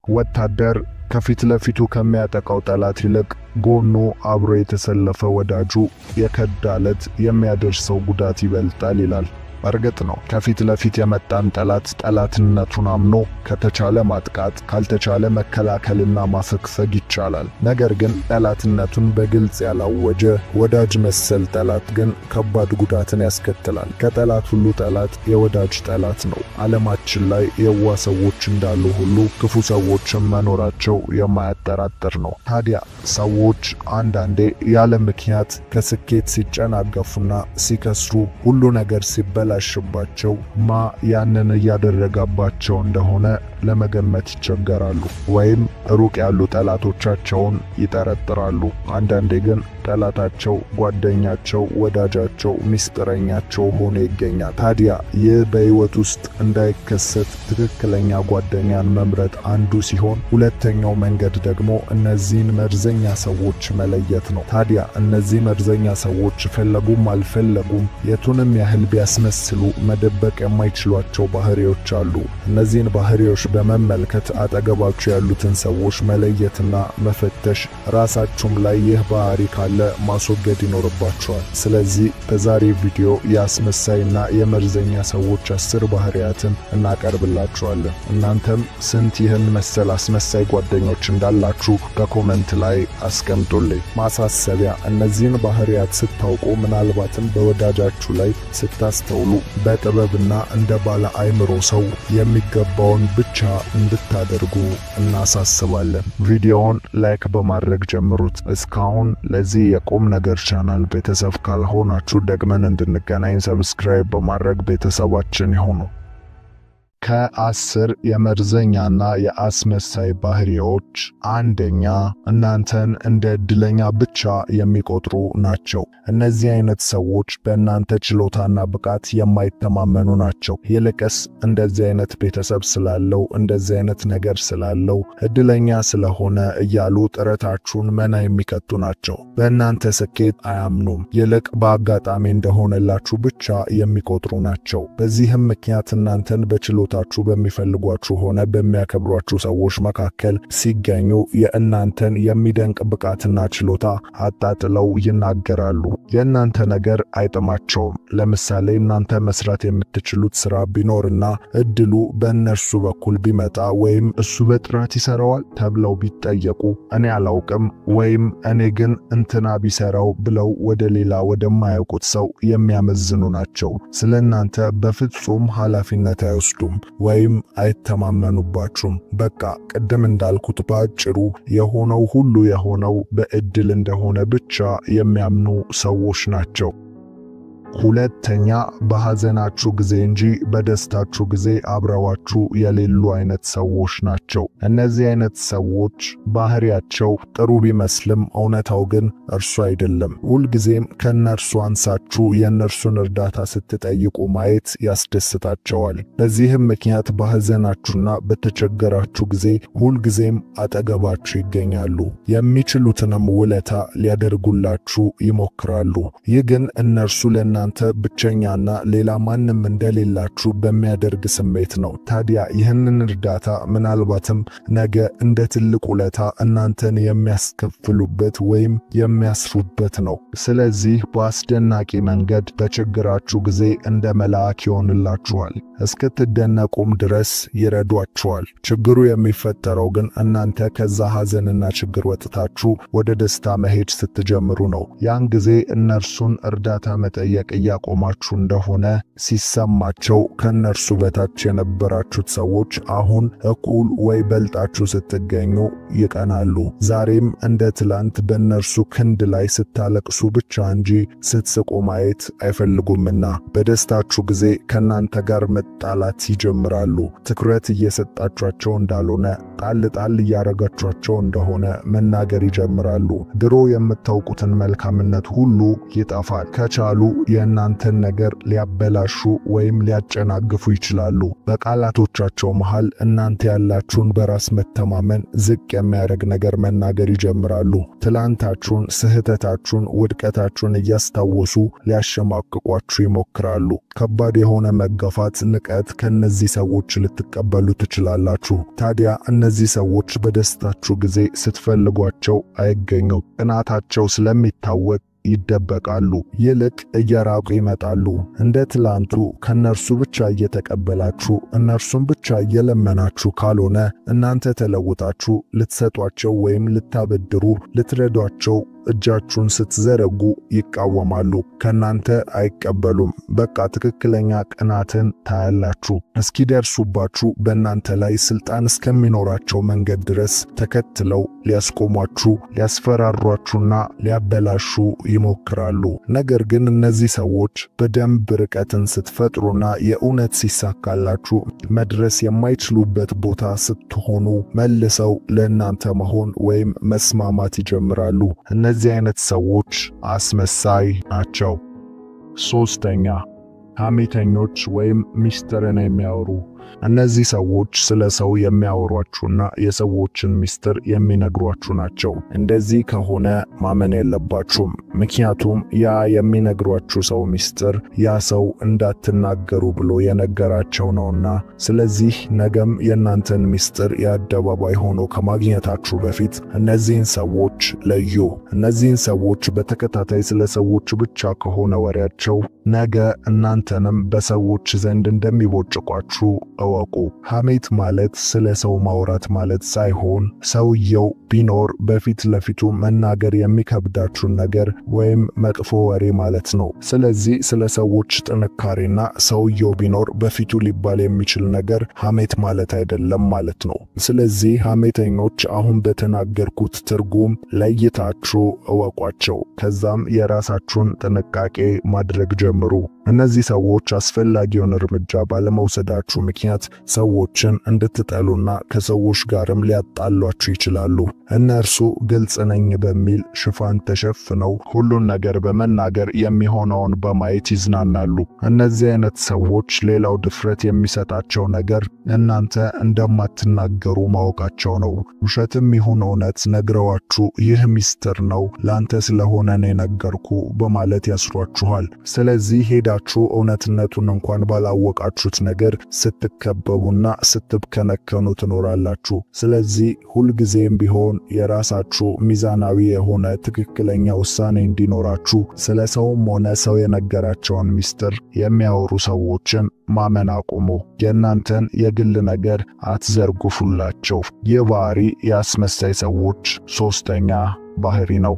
ወታደር ከፊት ለፊቱ ከሚያጠቃው ጠላት ይልቅ ጎኑ አብሮ የተሰለፈ ወዳጁ የከዳለት የሚያደርሰው ጉዳት ይበልጣል ይላል። እርግጥ ነው ከፊት ለፊት የመጣን ጠላትነቱን አምኖ ከተቻለ ማጥቃት ካልተቻለ መከላከልና ማፈግፈግ ይቻላል። ነገር ግን ጠላትነቱን በግልጽ ያላወጀ ወዳጅ መሰል ጠላት ግን ከባድ ጉዳትን ያስከትላል። ከጠላት ሁሉ ጠላት የወዳጅ ጠላት ነው። ዓለማችን ላይ የዋህ ሰዎች እንዳሉ ሁሉ ክፉ ሰዎችም መኖራቸው የማያጠራጥር ነው። ታዲያ ሰዎች አንዳንዴ ያለ ምክንያት ከስኬት ሲጨናገፉና ሲከስሩ ሁሉ ነገር ሲበላሽባቸው ያንን ያደረጋባቸው እንደሆነ ለመገመት ይቸገራሉ ወይም ሩቅ ያሉ ጠላቶቻቸውን ይጠረጥራሉ። አንዳንዴ ግን ጠላታቸው ጓደኛቸው፣ ወዳጃቸው፣ ሚስጥረኛቸው ሆኖ ይገኛል። ታዲያ ይህ በህይወት ውስጥ እንዳይከሰት ትክክለኛ ጓደኛን መምረጥ አንዱ ሲሆን፣ ሁለተኛው መንገድ ደግሞ እነዚህን መርዘኛ ሰዎች መለየት ነው። ታዲያ እነዚህ መርዘኛ ሰዎች ፈለጉም አልፈለጉም የቱንም ያህል ቢያስመስሉ መደበቅ የማይችሏቸው ባህሪዎች አሉ። እነዚህን ባህሪዎች በመመልከት አጠገባችሁ ያሉትን ሰዎች መለየትና መፈተሽ፣ ራሳችሁም ላይ ይህ ባህሪ ካለ ማስወገድ ይኖርባችኋል። ስለዚህ በዛሬ ቪዲዮ የአስመሳይና የመርዘኛ ሰዎች 10 ባህሪያትን እናቀርብላችኋለን። እናንተም ስንት ይህን መሰል አስመሳይ ጓደኞች እንዳላችሁ በኮሜንት ላይ አስቀምጡልኝ። ማሳሰቢያ፣ እነዚህን ባህሪያት ስታውቁ ምናልባትም በወዳጃችሁ ላይ ስታስተውሉ በጥበብና እንደ ባለ አእምሮ ሰው የሚገባውን ብቻ እንድታደርጉ እናሳስባለን። ቪዲዮውን ላይክ በማድረግ ጀምሩት። እስካሁን ለዚህ የቁም ነገር ቻናል ቤተሰብ ካልሆናችሁ ደግመን እንድንገናኝ ሰብስክራይብ በማድረግ ቤተሰባችን ይሁኑ። ከ10 የመርዘኛና የአስመሳይ ባህሪዎች አንደኛ፣ እናንተን እንደ እድለኛ ብቻ የሚቆጥሩ ናቸው። እነዚህ አይነት ሰዎች በእናንተ ችሎታና ብቃት የማይተማመኑ ናቸው። ይልቅስ እንደዚህ አይነት ቤተሰብ ስላለው፣ እንደዚህ አይነት ነገር ስላለው፣ እድለኛ ስለሆነ እያሉ ጥረታችሁን መና የሚከቱ ናቸው። በእናንተ ስኬት አያምኑም። ይልቅ በአጋጣሚ እንደሆነላችሁ ብቻ የሚቆጥሩ ናቸው። በዚህም ምክንያት እናንተን በችሎታ በሚፈልጓችሁ ሆነ በሚያከብሯችሁ ሰዎች መካከል ሲገኙ የእናንተን የሚደንቅ ብቃትና ችሎታ አጣጥለው ይናገራሉ። የእናንተ ነገር አይጥማቸውም። ለምሳሌ እናንተ መስራት የምትችሉት ስራ ቢኖርና እድሉ በእነርሱ በኩል ቢመጣ ወይም እሱ በጥራት ይሰራዋል ተብለው ቢጠየቁ እኔ አላውቅም ወይም እኔ ግን እንትና ቢሰራው ብለው ወደ ሌላ ወደማያውቁት ሰው የሚያመዝኑ ናቸው። ስለእናንተ በፍጹም ኃላፊነት አይወስዱም ወይም አይተማመኑባችሁም። በቃ ቅድም እንዳልኩት ባጭሩ የሆነው ሁሉ የሆነው በእድል እንደሆነ ብቻ የሚያምኑ ሰዎች ናቸው። ሁለተኛ፣ በሐዘናችሁ ጊዜ እንጂ በደስታችሁ ጊዜ አብረዋችሁ የሌሉ አይነት ሰዎች ናቸው። እነዚህ አይነት ሰዎች ባህሪያቸው ጥሩ ቢመስልም እውነታው ግን እርሱ አይደለም። ሁልጊዜም ከነርሱ አንሳችሁ የነርሱን እርዳታ ስትጠይቁ ማየት ያስደስታቸዋል። በዚህም ምክንያት በሐዘናችሁና በተቸገራችሁ ጊዜ ሁልጊዜም አጠገባችሁ ይገኛሉ። የሚችሉትንም ውለታ ሊያደርጉላችሁ ይሞክራሉ። ይህ ግን እነርሱ ለእናንተ ብቸኛና ሌላ ማንም እንደሌላችሁ በሚያደርግ ስሜት ነው። ታዲያ ይህንን እርዳታ ምናልባትም ነገ እንደ ትልቅ ውለታ እናንተን የሚያስከፍሉበት ወይም የሚያስሩበት ነው። ስለዚህ በአስደናቂ መንገድ በችግራችሁ ጊዜ እንደ መልአክ ይሆንላችኋል። እስክትደነቁም ድረስ ይረዷችኋል። ችግሩ የሚፈጠረው ግን እናንተ ከዛ ሐዘንና ችግር ወጥታችሁ ወደ ደስታ መሄድ ስትጀምሩ ነው። ያን ጊዜ እነርሱን እርዳታ መጠየቅ እያቆማችሁ እንደሆነ ሲሰማቸው ከነርሱ በታች የነበራችሁት ሰዎች አሁን እኩል ወይ በልጣችሁ ስትገኙ ይቀናሉ። ዛሬም እንደ ትላንት በእነርሱ ክንድ ላይ ስታለቅሱ ብቻ እንጂ ስትስቁ ማየት አይፈልጉምና በደስታችሁ ጊዜ ከናንተ ጋር መጣላት ይጀምራሉ። ትኩረት እየሰጣችኋቸው እንዳልሆነ፣ ጣል እያረጋችኋቸው እንደሆነ መናገር ይጀምራሉ። ድሮ የምታውቁትን መልካምነት ሁሉ ይጠፋል። ከቻሉ የእናንተን ነገር ሊያበላሹ ወይም ሊያጨናግፉ ይችላሉ። በቃላቶቻቸው መሃል እናንተ ያላችሁን በራስ መተማመን ዝቅ የሚያደርግ ነገር መናገር ይጀምራሉ። ትላንታችሁን፣ ስህተታችሁን፣ ውድቀታችሁን እያስታወሱ ሊያሸማቅቋችሁ ይሞክራሉ። ከባድ የሆነ መገፋት፣ ንቀት ከነዚህ ሰዎች ልትቀበሉ ትችላላችሁ። ታዲያ እነዚህ ሰዎች በደስታችሁ ጊዜ ስትፈልጓቸው አይገኙም። ቅናታቸው ስለሚታወቅ ይደበቃሉ፣ ይልቅ እየራቁ ይመጣሉ። እንደ ትላንቱ ከነርሱ ብቻ እየተቀበላችሁ እነርሱን ብቻ እየለመናችሁ ካልሆነ እናንተ ተለውጣችሁ ልትሰጧቸው ወይም ልታበድሩ ልትረዷቸው እጃችሁን ስትዘረጉ ይቃወማሉ፣ ከናንተ አይቀበሉም። በቃ ትክክለኛ ቅናትን ታያላችሁ። እስኪደርሱባችሁ በእናንተ ላይ ስልጣን እስከሚኖራቸው መንገድ ድረስ ተከትለው ሊያስቆሟችሁ፣ ሊያስፈራሯችሁና ሊያበላሹ ይሞክራሉ። ነገር ግን እነዚህ ሰዎች በደንብ ርቀትን ስትፈጥሩና የእውነት ሲሳካላችሁ መድረስ የማይችሉበት ቦታ ስትሆኑ መልሰው ለእናንተ መሆን ወይም መስማማት ይጀምራሉ። እነዚህ አይነት ሰዎች አስመሳይ ናቸው። ሶስተኛ፣ ሐሜተኞች ወይም ሚስጥርን የሚያወሩ። እነዚህ ሰዎች ስለ ሰው የሚያወሯችሁና የሰዎችን ሚስጥር የሚነግሯችሁ ናቸው። እንደዚህ ከሆነ ማመን የለባችሁም። ምክንያቱም ያ የሚነግሯችሁ ሰው ሚስጥር ያ ሰው እንዳትናገሩ ብሎ የነገራቸው ነውና። ስለዚህ ነገም የእናንተን ሚስጥር የአደባባይ ሆኖ ከማግኘታችሁ በፊት እነዚህን ሰዎች ለዩ። እነዚህን ሰዎች በተከታታይ ስለ ሰዎች ብቻ ከሆነ ወሬያቸው ነገ እናንተንም በሰዎች ዘንድ እንደሚቦጭቋችሁ እወቁ። ሐሜት ማለት ስለ ሰው ማውራት ማለት ሳይሆን ሰውየው ቢኖር በፊት ለፊቱ መናገር የሚከብዳችሁን ነገር ወይም መጥፎ ወሬ ማለት ነው። ስለዚህ ስለ ሰዎች ጥንካሬና ሰውየው ቢኖር በፊቱ ሊባል የሚችል ነገር ሐሜት ማለት አይደለም ማለት ነው። ስለዚህ ሐሜተኞች አሁን በተናገርኩት ትርጉም ለይታችሁ እወቋቸው። ከዛም የራሳችሁን ጥንቃቄ ማድረግ ጀምሩ። እነዚህ ሰዎች አስፈላጊውን እርምጃ ባለመውሰዳችሁ ምክንያት ሰዎችን እንድትጠሉና ከሰዎች ጋርም ሊያጣሏችሁ ይችላሉ። እነርሱ ግልጽ ነኝ በሚል ሽፋን ተሸፍነው ሁሉን ነገር በመናገር የሚሆነውን በማየት ይዝናናሉ። እነዚህ አይነት ሰዎች ሌላው ድፍረት የሚሰጣቸው ነገር እናንተ እንደማትናገሩ ማወቃቸው ነው። ውሸትም ይሁን እውነት ነግረዋችሁ ይህ ሚስጥር ነው ላንተ ስለሆነ ነው ነገርኩ በማለት ያስሯችኋል። ስለዚህ ሄዳችሁ እውነትነቱን እንኳን ባላወቃችሁት ነገር ስትከበቡና ስትብከነከኑ ትኖራላችሁ። ስለዚህ ሁልጊዜም ቢሆን የራሳችሁ ሚዛናዊ የሆነ ትክክለኛ ውሳኔ እንዲኖራችሁ ስለ ሰውም ሆነ ሰው የነገራቸውን ሚስጥር የሚያወሩ ሰዎችን ማመን አቁሙ። የእናንተን የግል ነገር አትዘርጉፉላቸው። ይህ ባህሪ የአስመሳይ ሰዎች ሶስተኛ ባህሪ ነው።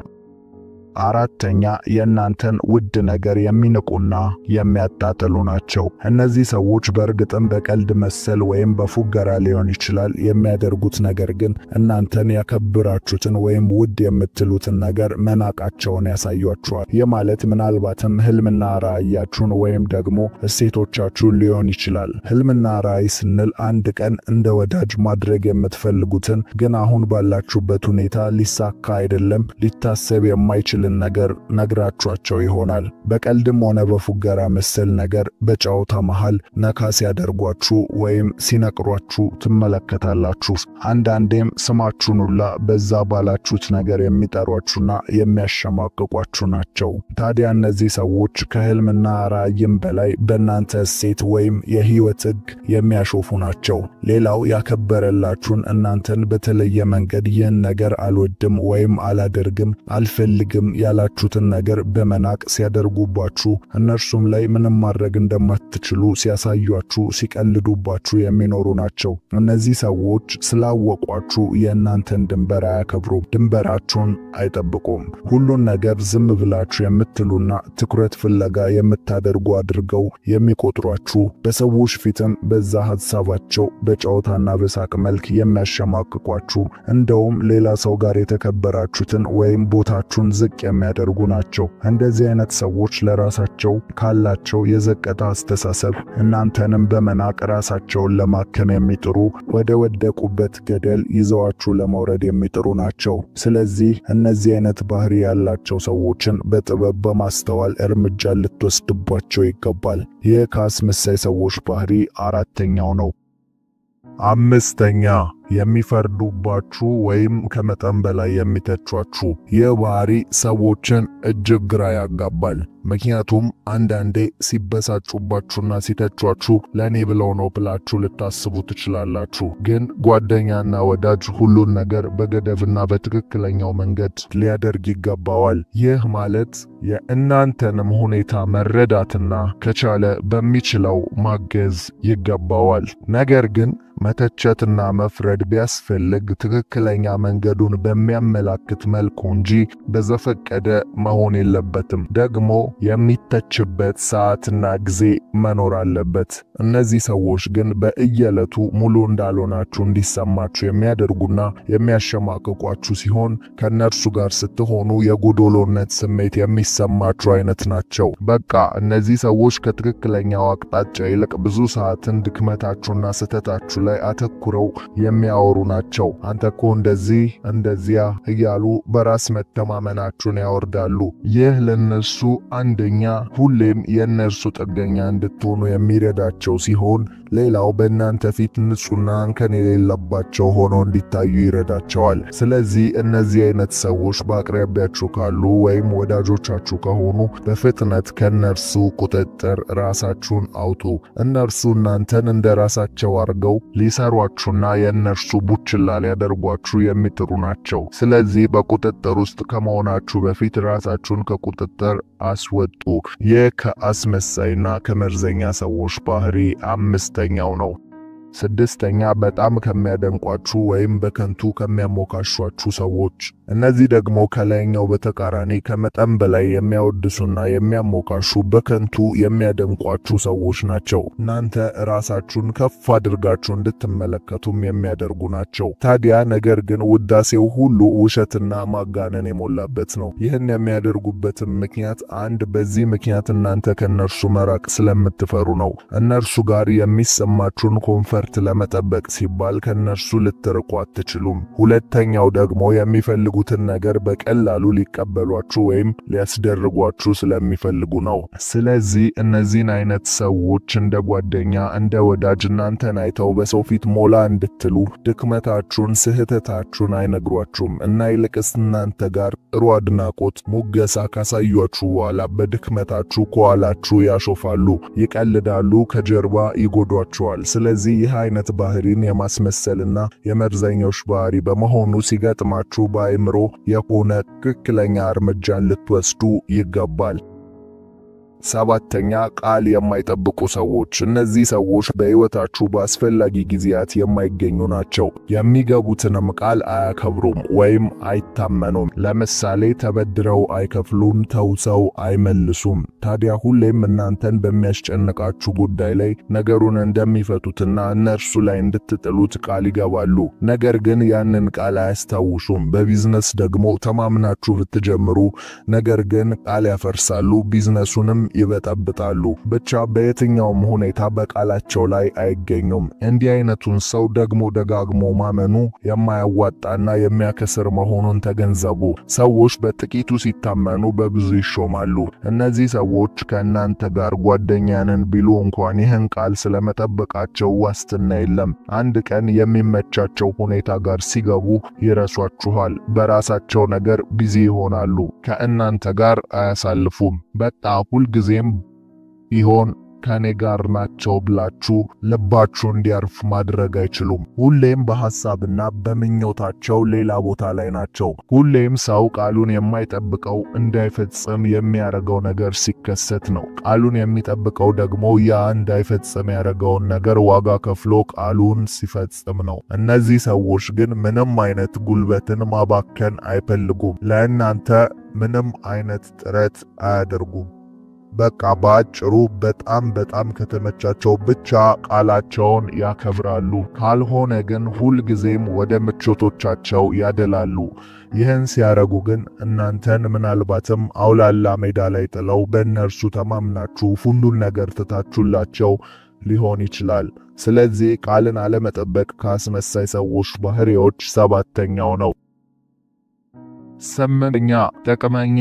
አራተኛ፣ የእናንተን ውድ ነገር የሚንቁና የሚያጣጥሉ ናቸው። እነዚህ ሰዎች በእርግጥም በቀልድ መሰል ወይም በፉገራ ሊሆን ይችላል የሚያደርጉት፣ ነገር ግን እናንተን ያከብራችሁትን ወይም ውድ የምትሉትን ነገር መናቃቸውን ያሳያችኋል። ይህ ማለት ምናልባትም ህልምና ራእያችሁን ወይም ደግሞ እሴቶቻችሁን ሊሆን ይችላል። ህልምና ራእይ ስንል አንድ ቀን እንደ ወዳጅ ማድረግ የምትፈልጉትን ግን አሁን ባላችሁበት ሁኔታ ሊሳካ አይደለም ሊታሰብ የማይችል ነገር ነግራችኋቸው ይሆናል። በቀልድም ሆነ በፉገራ መሰል ነገር በጫውታ መሃል ነካ ሲያደርጓችሁ ወይም ሲነቅሯችሁ ትመለከታላችሁ። አንዳንዴም ስማችሁን ሁላ በዛ ባላችሁት ነገር የሚጠሯችሁና የሚያሸማቅቋችሁ ናቸው። ታዲያ እነዚህ ሰዎች ከህልምና ራእይም በላይ በእናንተ እሴት ወይም የህይወት ህግ የሚያሾፉ ናቸው። ሌላው ያከበረላችሁን እናንተን በተለየ መንገድ ይህን ነገር አልወድም ወይም አላደርግም አልፈልግም ያላችሁትን ነገር በመናቅ ሲያደርጉባችሁ እነርሱም ላይ ምንም ማድረግ እንደማትችሉ ሲያሳዩአችሁ ሲቀልዱባችሁ የሚኖሩ ናቸው። እነዚህ ሰዎች ስላወቋችሁ የእናንተን ድንበር አያከብሩም፣ ድንበራችሁን አይጠብቁም። ሁሉን ነገር ዝም ብላችሁ የምትሉና ትኩረት ፍለጋ የምታደርጉ አድርገው የሚቆጥሯችሁ፣ በሰዎች ፊትም በዛ ሐሳባቸው በጨዋታና በሳቅ መልክ የሚያሸማቅቋችሁ፣ እንደውም ሌላ ሰው ጋር የተከበራችሁትን ወይም ቦታችሁን ዝቅ የሚያደርጉ ናቸው። እንደዚህ አይነት ሰዎች ለራሳቸው ካላቸው የዘቀጠ አስተሳሰብ እናንተንም በመናቅ ራሳቸውን ለማከም የሚጥሩ፣ ወደ ወደቁበት ገደል ይዘዋችሁ ለመውረድ የሚጥሩ ናቸው። ስለዚህ እነዚህ አይነት ባህሪ ያላቸው ሰዎችን በጥበብ በማስተዋል እርምጃ ልትወስድባቸው ይገባል። ይህ ከአስመሳይ ሰዎች ባህሪ አራተኛው ነው። አምስተኛ፣ የሚፈርዱባችሁ ወይም ከመጠን በላይ የሚተቿችሁ። ይህ ባህሪ ሰዎችን እጅግ ግራ ያጋባል። ምክንያቱም አንዳንዴ ሲበሳጩባችሁና ሲተቿችሁ ለኔ ብለው ነው ብላችሁ ልታስቡ ትችላላችሁ። ግን ጓደኛና ወዳጅ ሁሉን ነገር በገደብና በትክክለኛው መንገድ ሊያደርግ ይገባዋል። ይህ ማለት የእናንተንም ሁኔታ መረዳትና ከቻለ በሚችለው ማገዝ ይገባዋል። ነገር ግን መተቸትና መፍረድ ቢያስፈልግ ትክክለኛ መንገዱን በሚያመላክት መልኩ እንጂ በዘፈቀደ መሆን የለበትም። ደግሞ የሚተችበት ሰዓትና ጊዜ መኖር አለበት። እነዚህ ሰዎች ግን በእየለቱ ሙሉ እንዳልሆናችሁ እንዲሰማችሁ የሚያደርጉና የሚያሸማቅቋችሁ ሲሆን ከነርሱ ጋር ስትሆኑ የጎዶሎነት ስሜት የሚሰማችሁ አይነት ናቸው። በቃ እነዚህ ሰዎች ከትክክለኛው አቅጣጫ ይልቅ ብዙ ሰዓትን ድክመታችሁና ስህተታችሁ ላይ አተኩረው የሚያወሩ ናቸው። አንተ እኮ እንደዚያ እያሉ በራስ መተማመናችሁን ያወርዳሉ። ይህ ለነሱ አንደኛ ሁሌም የነርሱ ጥገኛ እንድትሆኑ የሚረዳቸው ሲሆን ሌላው በእናንተ ፊት ንጹህና እንከን የሌለባቸው ሆነው እንዲታዩ ይረዳቸዋል። ስለዚህ እነዚህ አይነት ሰዎች በአቅራቢያችሁ ካሉ ወይም ወዳጆቻችሁ ከሆኑ በፍጥነት ከነርሱ ቁጥጥር ራሳችሁን አውጡ። እነርሱ እናንተን እንደራሳቸው አድርገው ሊሰሯችሁና የእነርሱ ቡችላ ሊያደርጓችሁ የሚጥሩ ናቸው። ስለዚህ በቁጥጥር ውስጥ ከመሆናችሁ በፊት ራሳችሁን ከቁጥጥር አስወጡ። ይህ ከአስመሳይና ከመርዘኛ ሰዎች ባህሪ አምስተኛው ነው። ስድስተኛ በጣም ከሚያደንቋችሁ ወይም በከንቱ ከሚያሞካሿችሁ ሰዎች። እነዚህ ደግሞ ከላይኛው በተቃራኒ ከመጠን በላይ የሚያወድሱና የሚያሞካሹ በከንቱ የሚያደንቋችሁ ሰዎች ናቸው። እናንተ ራሳችሁን ከፍ አድርጋችሁ እንድትመለከቱም የሚያደርጉ ናቸው። ታዲያ ነገር ግን ውዳሴው ሁሉ ውሸትና ማጋነን የሞላበት ነው። ይህን የሚያደርጉበትም ምክንያት በዚህ ምክንያት እናንተ ከነርሱ መራቅ ስለምትፈሩ ነው። እነርሱ ጋር የሚሰማችሁን ኮንፈርት ለመጠበቅ ሲባል ከነርሱ ልትርቁ አትችሉም። ሁለተኛው ደግሞ የሚፈልጉትን ነገር በቀላሉ ሊቀበሏችሁ ወይም ሊያስደርጓችሁ ስለሚፈልጉ ነው። ስለዚህ እነዚህን አይነት ሰዎች እንደ ጓደኛ እንደ ወዳጅ እናንተን አይተው በሰው ፊት ሞላ እንድትሉ ድክመታችሁን ስህተታችሁን አይነግሯችሁም እና ይልቅስ እናንተ ጋር ጥሩ አድናቆት ሙገሳ ካሳዩአችሁ በኋላ በድክመታችሁ ከኋላችሁ ያሾፋሉ፣ ይቀልዳሉ፣ ከጀርባ ይጎዷችኋል። ስለዚህ ይህ አይነት ባህሪን የማስመሰልና የመርዘኞች ባህሪ በመሆኑ ሲገጥማችሁ በአእምሮ የሆነ ትክክለኛ እርምጃን ልትወስዱ ይገባል። ሰባተኛ ቃል የማይጠብቁ ሰዎች። እነዚህ ሰዎች በሕይወታችሁ በአስፈላጊ ጊዜያት የማይገኙ ናቸው። የሚገቡትንም ቃል አያከብሩም ወይም አይታመኑም። ለምሳሌ ተበድረው አይከፍሉም፣ ተውሰው አይመልሱም። ታዲያ ሁሌም እናንተን በሚያስጨንቃችሁ ጉዳይ ላይ ነገሩን እንደሚፈቱትና እነርሱ ላይ እንድትጥሉት ቃል ይገባሉ። ነገር ግን ያንን ቃል አያስታውሱም። በቢዝነስ ደግሞ ተማምናችሁ ብትጀምሩ ነገር ግን ቃል ያፈርሳሉ፣ ቢዝነሱንም ይበጠብጣሉ። ብቻ በየትኛውም ሁኔታ በቃላቸው ላይ አይገኙም። እንዲህ አይነቱን ሰው ደግሞ ደጋግሞ ማመኑ የማያዋጣና የሚያከስር መሆኑን ተገንዘቡ። ሰዎች በጥቂቱ ሲታመኑ በብዙ ይሾማሉ። እነዚህ ሰዎች ከእናንተ ጋር ጓደኛንን ቢሉ እንኳን ይህን ቃል ስለመጠበቃቸው ዋስትና የለም። አንድ ቀን የሚመቻቸው ሁኔታ ጋር ሲገቡ ይረሷችኋል። በራሳቸው ነገር ቢዚ ይሆናሉ። ከእናንተ ጋር አያሳልፉም። በጣም ሁልጊዜም ቢሆን ከኔ ጋር ናቸው ብላችሁ ልባችሁ እንዲያርፍ ማድረግ አይችሉም። ሁሌም በሐሳብና በምኞታቸው ሌላ ቦታ ላይ ናቸው። ሁሌም ሰው ቃሉን የማይጠብቀው እንዳይፈጽም የሚያደርገው ነገር ሲከሰት ነው። ቃሉን የሚጠብቀው ደግሞ ያ እንዳይፈጽም ያደረገውን ነገር ዋጋ ከፍሎ ቃሉን ሲፈጽም ነው። እነዚህ ሰዎች ግን ምንም አይነት ጉልበትን ማባከን አይፈልጉም። ለእናንተ ምንም አይነት ጥረት አያደርጉም። በቃ ባጭሩ በጣም ከተመቻቸው ብቻ ቃላቸውን ያከብራሉ። ካልሆነ ግን ሁልጊዜም ወደ ምቾቶቻቸው ያደላሉ። ይህን ሲያረጉ ግን እናንተን ምናልባትም አውላላ ሜዳ ላይ ጥለው በእነርሱ ተማምናችሁ ሁሉን ነገር ትታችሁላቸው ሊሆን ይችላል። ስለዚህ ቃልን አለመጠበቅ ከአስመሳይ ሰዎች ባህሪዎች ሰባተኛው ነው። ስምንተኛ ጥቅመኛ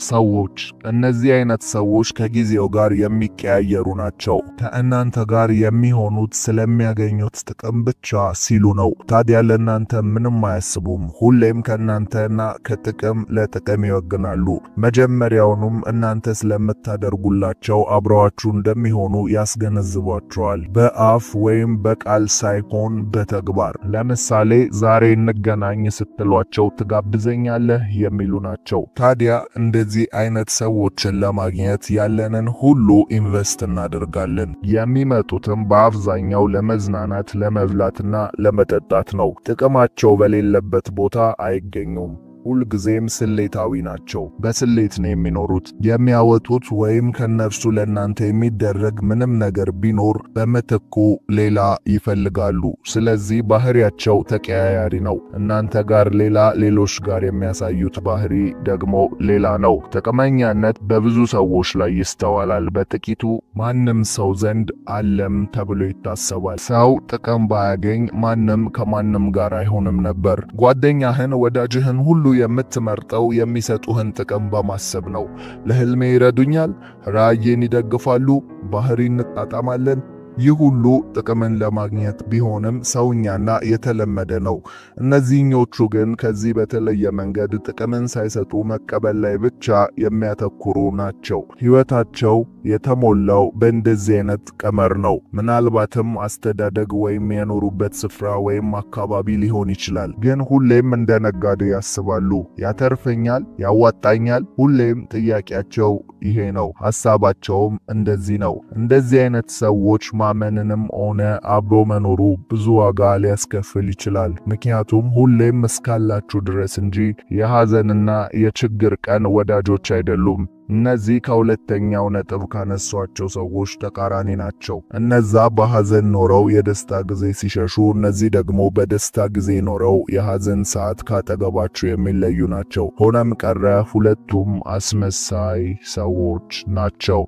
ሰዎች እነዚህ አይነት ሰዎች ከጊዜው ጋር የሚቀያየሩ ናቸው። ከእናንተ ጋር የሚሆኑት ስለሚያገኙት ጥቅም ብቻ ሲሉ ነው። ታዲያ ለእናንተ ምንም አያስቡም። ሁሌም ከእናንተና ከጥቅም ለጥቅም ይወግናሉ። መጀመሪያውኑም እናንተ ስለምታደርጉላቸው አብረዋችሁ እንደሚሆኑ ያስገነዝቧቸዋል። በአፍ ወይም በቃል ሳይሆን በተግባር። ለምሳሌ ዛሬ እንገናኝ ስትሏቸው ትጋብዘኛለህ የሚሉ ናቸው። ታዲያ እንደዚህ አይነት ሰዎችን ለማግኘት ያለንን ሁሉ ኢንቨስት እናደርጋለን። የሚመጡትም በአብዛኛው ለመዝናናት፣ ለመብላትና ለመጠጣት ነው። ጥቅማቸው በሌለበት ቦታ አይገኙም። ሁልጊዜም ስሌታዊ ናቸው። በስሌት ነው የሚኖሩት። የሚያወጡት ወይም ከነርሱ ለእናንተ የሚደረግ ምንም ነገር ቢኖር በምትኩ ሌላ ይፈልጋሉ። ስለዚህ ባህሪያቸው ተቀያያሪ ነው። እናንተ ጋር ሌላ፣ ሌሎች ጋር የሚያሳዩት ባህሪ ደግሞ ሌላ ነው። ጥቅመኛነት በብዙ ሰዎች ላይ ይስተዋላል። በጥቂቱ ማንም ሰው ዘንድ አለም ተብሎ ይታሰባል። ሰው ጥቅም ባያገኝ ማንም ከማንም ጋር አይሆንም ነበር። ጓደኛህን፣ ወዳጅህን ሁሉ የምትመርጠው የሚሰጡህን ጥቅም በማሰብ ነው። ለህልሜ ይረዱኛል፣ ራእዬን ይደግፋሉ፣ ባህሪ እንጣጣማለን። ይህ ሁሉ ጥቅምን ለማግኘት ቢሆንም ሰውኛና የተለመደ ነው። እነዚህኞቹ ግን ከዚህ በተለየ መንገድ ጥቅምን ሳይሰጡ መቀበል ላይ ብቻ የሚያተኩሩ ናቸው። ህይወታቸው የተሞላው በእንደዚህ አይነት ቀመር ነው። ምናልባትም አስተዳደግ ወይም የኖሩበት ስፍራ ወይም አካባቢ ሊሆን ይችላል። ግን ሁሌም እንደ ነጋዴ ያስባሉ። ያተርፈኛል፣ ያዋጣኛል። ሁሌም ጥያቄያቸው ይሄ ነው። ሐሳባቸውም እንደዚህ ነው። እንደዚህ አይነት ሰዎች ማመንንም ሆነ አብሮ መኖሩ ብዙ ዋጋ ሊያስከፍል ይችላል። ምክንያቱም ሁሌም እስካላችሁ ድረስ እንጂ የሐዘንና የችግር ቀን ወዳጆች አይደሉም። እነዚህ ከሁለተኛው ነጥብ ካነሷቸው ሰዎች ተቃራኒ ናቸው። እነዛ በሐዘን ኖረው የደስታ ጊዜ ሲሸሹ፣ እነዚህ ደግሞ በደስታ ጊዜ ኖረው የሐዘን ሰዓት ካጠገባቸው የሚለዩ ናቸው። ሆነም ቀረ ሁለቱም አስመሳይ ሰዎች ናቸው።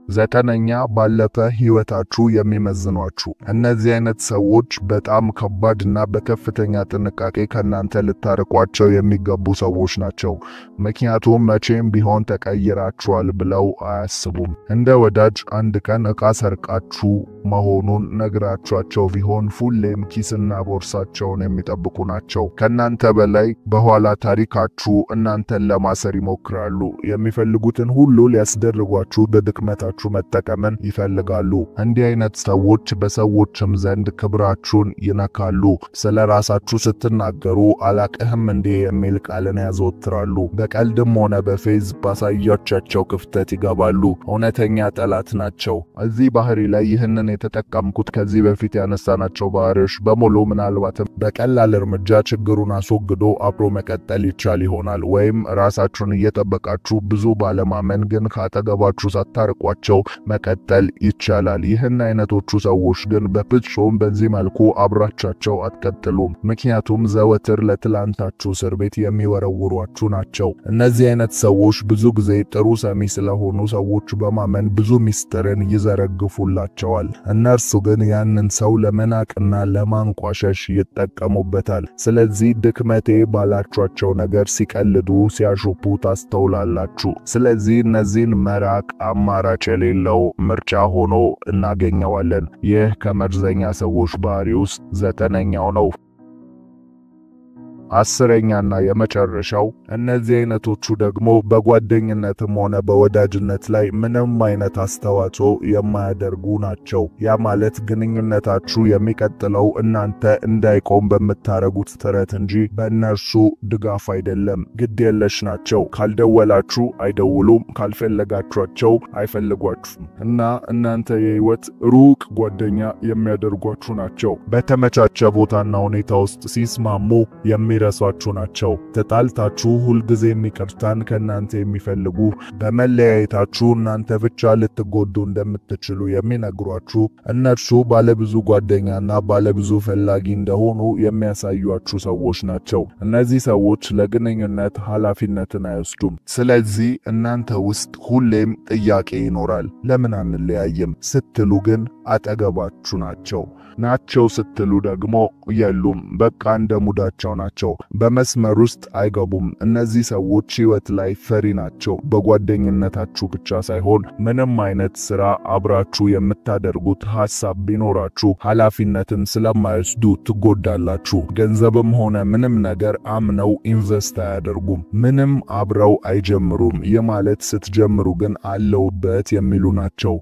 ዘጠነኛ ባለፈ ህይወታችሁ የሚመዝኗችሁ። እነዚህ አይነት ሰዎች በጣም ከባድና በከፍተኛ ጥንቃቄ ከናንተ ልታርቋቸው የሚገቡ ሰዎች ናቸው። ምክንያቱም መቼም ቢሆን ተቀይራችኋል ብለው አያስቡም። እንደ ወዳጅ አንድ ቀን ዕቃ ሰርቃችሁ መሆኑን ነግራችኋቸው ቢሆን ሁሌም ኪስና ቦርሳቸውን የሚጠብቁ ናቸው። ከናንተ በላይ በኋላ ታሪካችሁ እናንተን ለማሰር ይሞክራሉ። የሚፈልጉትን ሁሉ ሊያስደርጓችሁ በድክመታችሁ መጠቀምን ይፈልጋሉ። እንዲህ አይነት ሰዎች በሰዎችም ዘንድ ክብራችሁን ይነካሉ። ስለ ራሳችሁ ስትናገሩ አላቅህም እንዴ የሚል ቃልን ያዘወትራሉ። በቀልድም ሆነ በፌዝ ባሳያቻቸው ክፍተት ይገባሉ። እውነተኛ ጠላት ናቸው። እዚህ ባህሪ ላይ ይህንን የተጠቀምኩት ከዚህ በፊት ያነሳናቸው ባህሪዎች በሙሉ ምናልባትም በቀላል እርምጃ ችግሩን አስወግዶ አብሮ መቀጠል ይቻል ይሆናል። ወይም ራሳችሁን እየጠበቃችሁ ብዙ ባለማመን ግን ካጠገባችሁ ሳታርቋቸው መቀጠል ይቻላል። ይህን አይነቶቹ ሰዎች ግን በፍጹም በዚህ መልኩ አብራቻቸው አትቀጥሉም። ምክንያቱም ዘወትር ለትላንታችሁ እስር ቤት የሚወረውሯችሁ ናቸው። እነዚህ አይነት ሰዎች ብዙ ጊዜ ጥሩ ሰሚ ስለሆኑ ሰዎች በማመን ብዙ ሚስጥርን ይዘረግፉላቸዋል። እነርሱ ግን ያንን ሰው ለመናቅና ለማንቋሸሽ ይጠቀሙበታል። ስለዚህ ድክመቴ ባላችኋቸው ነገር ሲቀልዱ ሲያሾፉ ታስተውላላችሁ። ስለዚህ እነዚህን መራቅ አማራጭ የሌለው ምርጫ ሆኖ እናገኘዋለን። ይህ ከመርዘኛ ሰዎች ባህሪ ውስጥ ዘጠነኛው ነው። አስረኛና የመጨረሻው እነዚህ አይነቶቹ ደግሞ በጓደኝነትም ሆነ በወዳጅነት ላይ ምንም አይነት አስተዋጽኦ የማያደርጉ ናቸው። ያ ማለት ግንኙነታችሁ የሚቀጥለው እናንተ እንዳይቆም በምታረጉት ጥረት እንጂ በእነርሱ ድጋፍ አይደለም። ግድ የለሽ ናቸው። ካልደወላችሁ አይደውሉም፣ ካልፈለጋችኋቸው አይፈልጓችሁም እና እናንተ የህይወት ሩቅ ጓደኛ የሚያደርጓችሁ ናቸው። በተመቻቸ ቦታና ሁኔታ ውስጥ ሲስማሙ ረሷችሁ ናቸው። ተጣልታችሁ ሁልጊዜ ይቅርታን ከናንተ የሚፈልጉ፣ በመለያየታችሁ እናንተ ብቻ ልትጎዱ እንደምትችሉ የሚነግሯችሁ፣ እነርሱ ባለብዙ ጓደኛና ባለብዙ ፈላጊ እንደሆኑ የሚያሳዩአችሁ ሰዎች ናቸው። እነዚህ ሰዎች ለግንኙነት ኃላፊነትን አይወስዱም። ስለዚህ እናንተ ውስጥ ሁሌም ጥያቄ ይኖራል። ለምን አንለያይም ስትሉ ግን አጠገባችሁ ናቸው ስትሉ ደግሞ የሉም፣ በቃ እንደ ሙዳቸው ናቸው። ናቸው። በመስመር ውስጥ አይገቡም። እነዚህ ሰዎች ሕይወት ላይ ፈሪ ናቸው። በጓደኝነታችሁ ብቻ ሳይሆን ምንም አይነት ሥራ አብራችሁ የምታደርጉት ሐሳብ ቢኖራችሁ ኃላፊነትን ስለማይወስዱ ትጎዳላችሁ። ገንዘብም ሆነ ምንም ነገር አምነው ኢንቨስት አያደርጉም። ምንም አብረው አይጀምሩም። ይህ ማለት ስትጀምሩ ግን አለውበት የሚሉ ናቸው።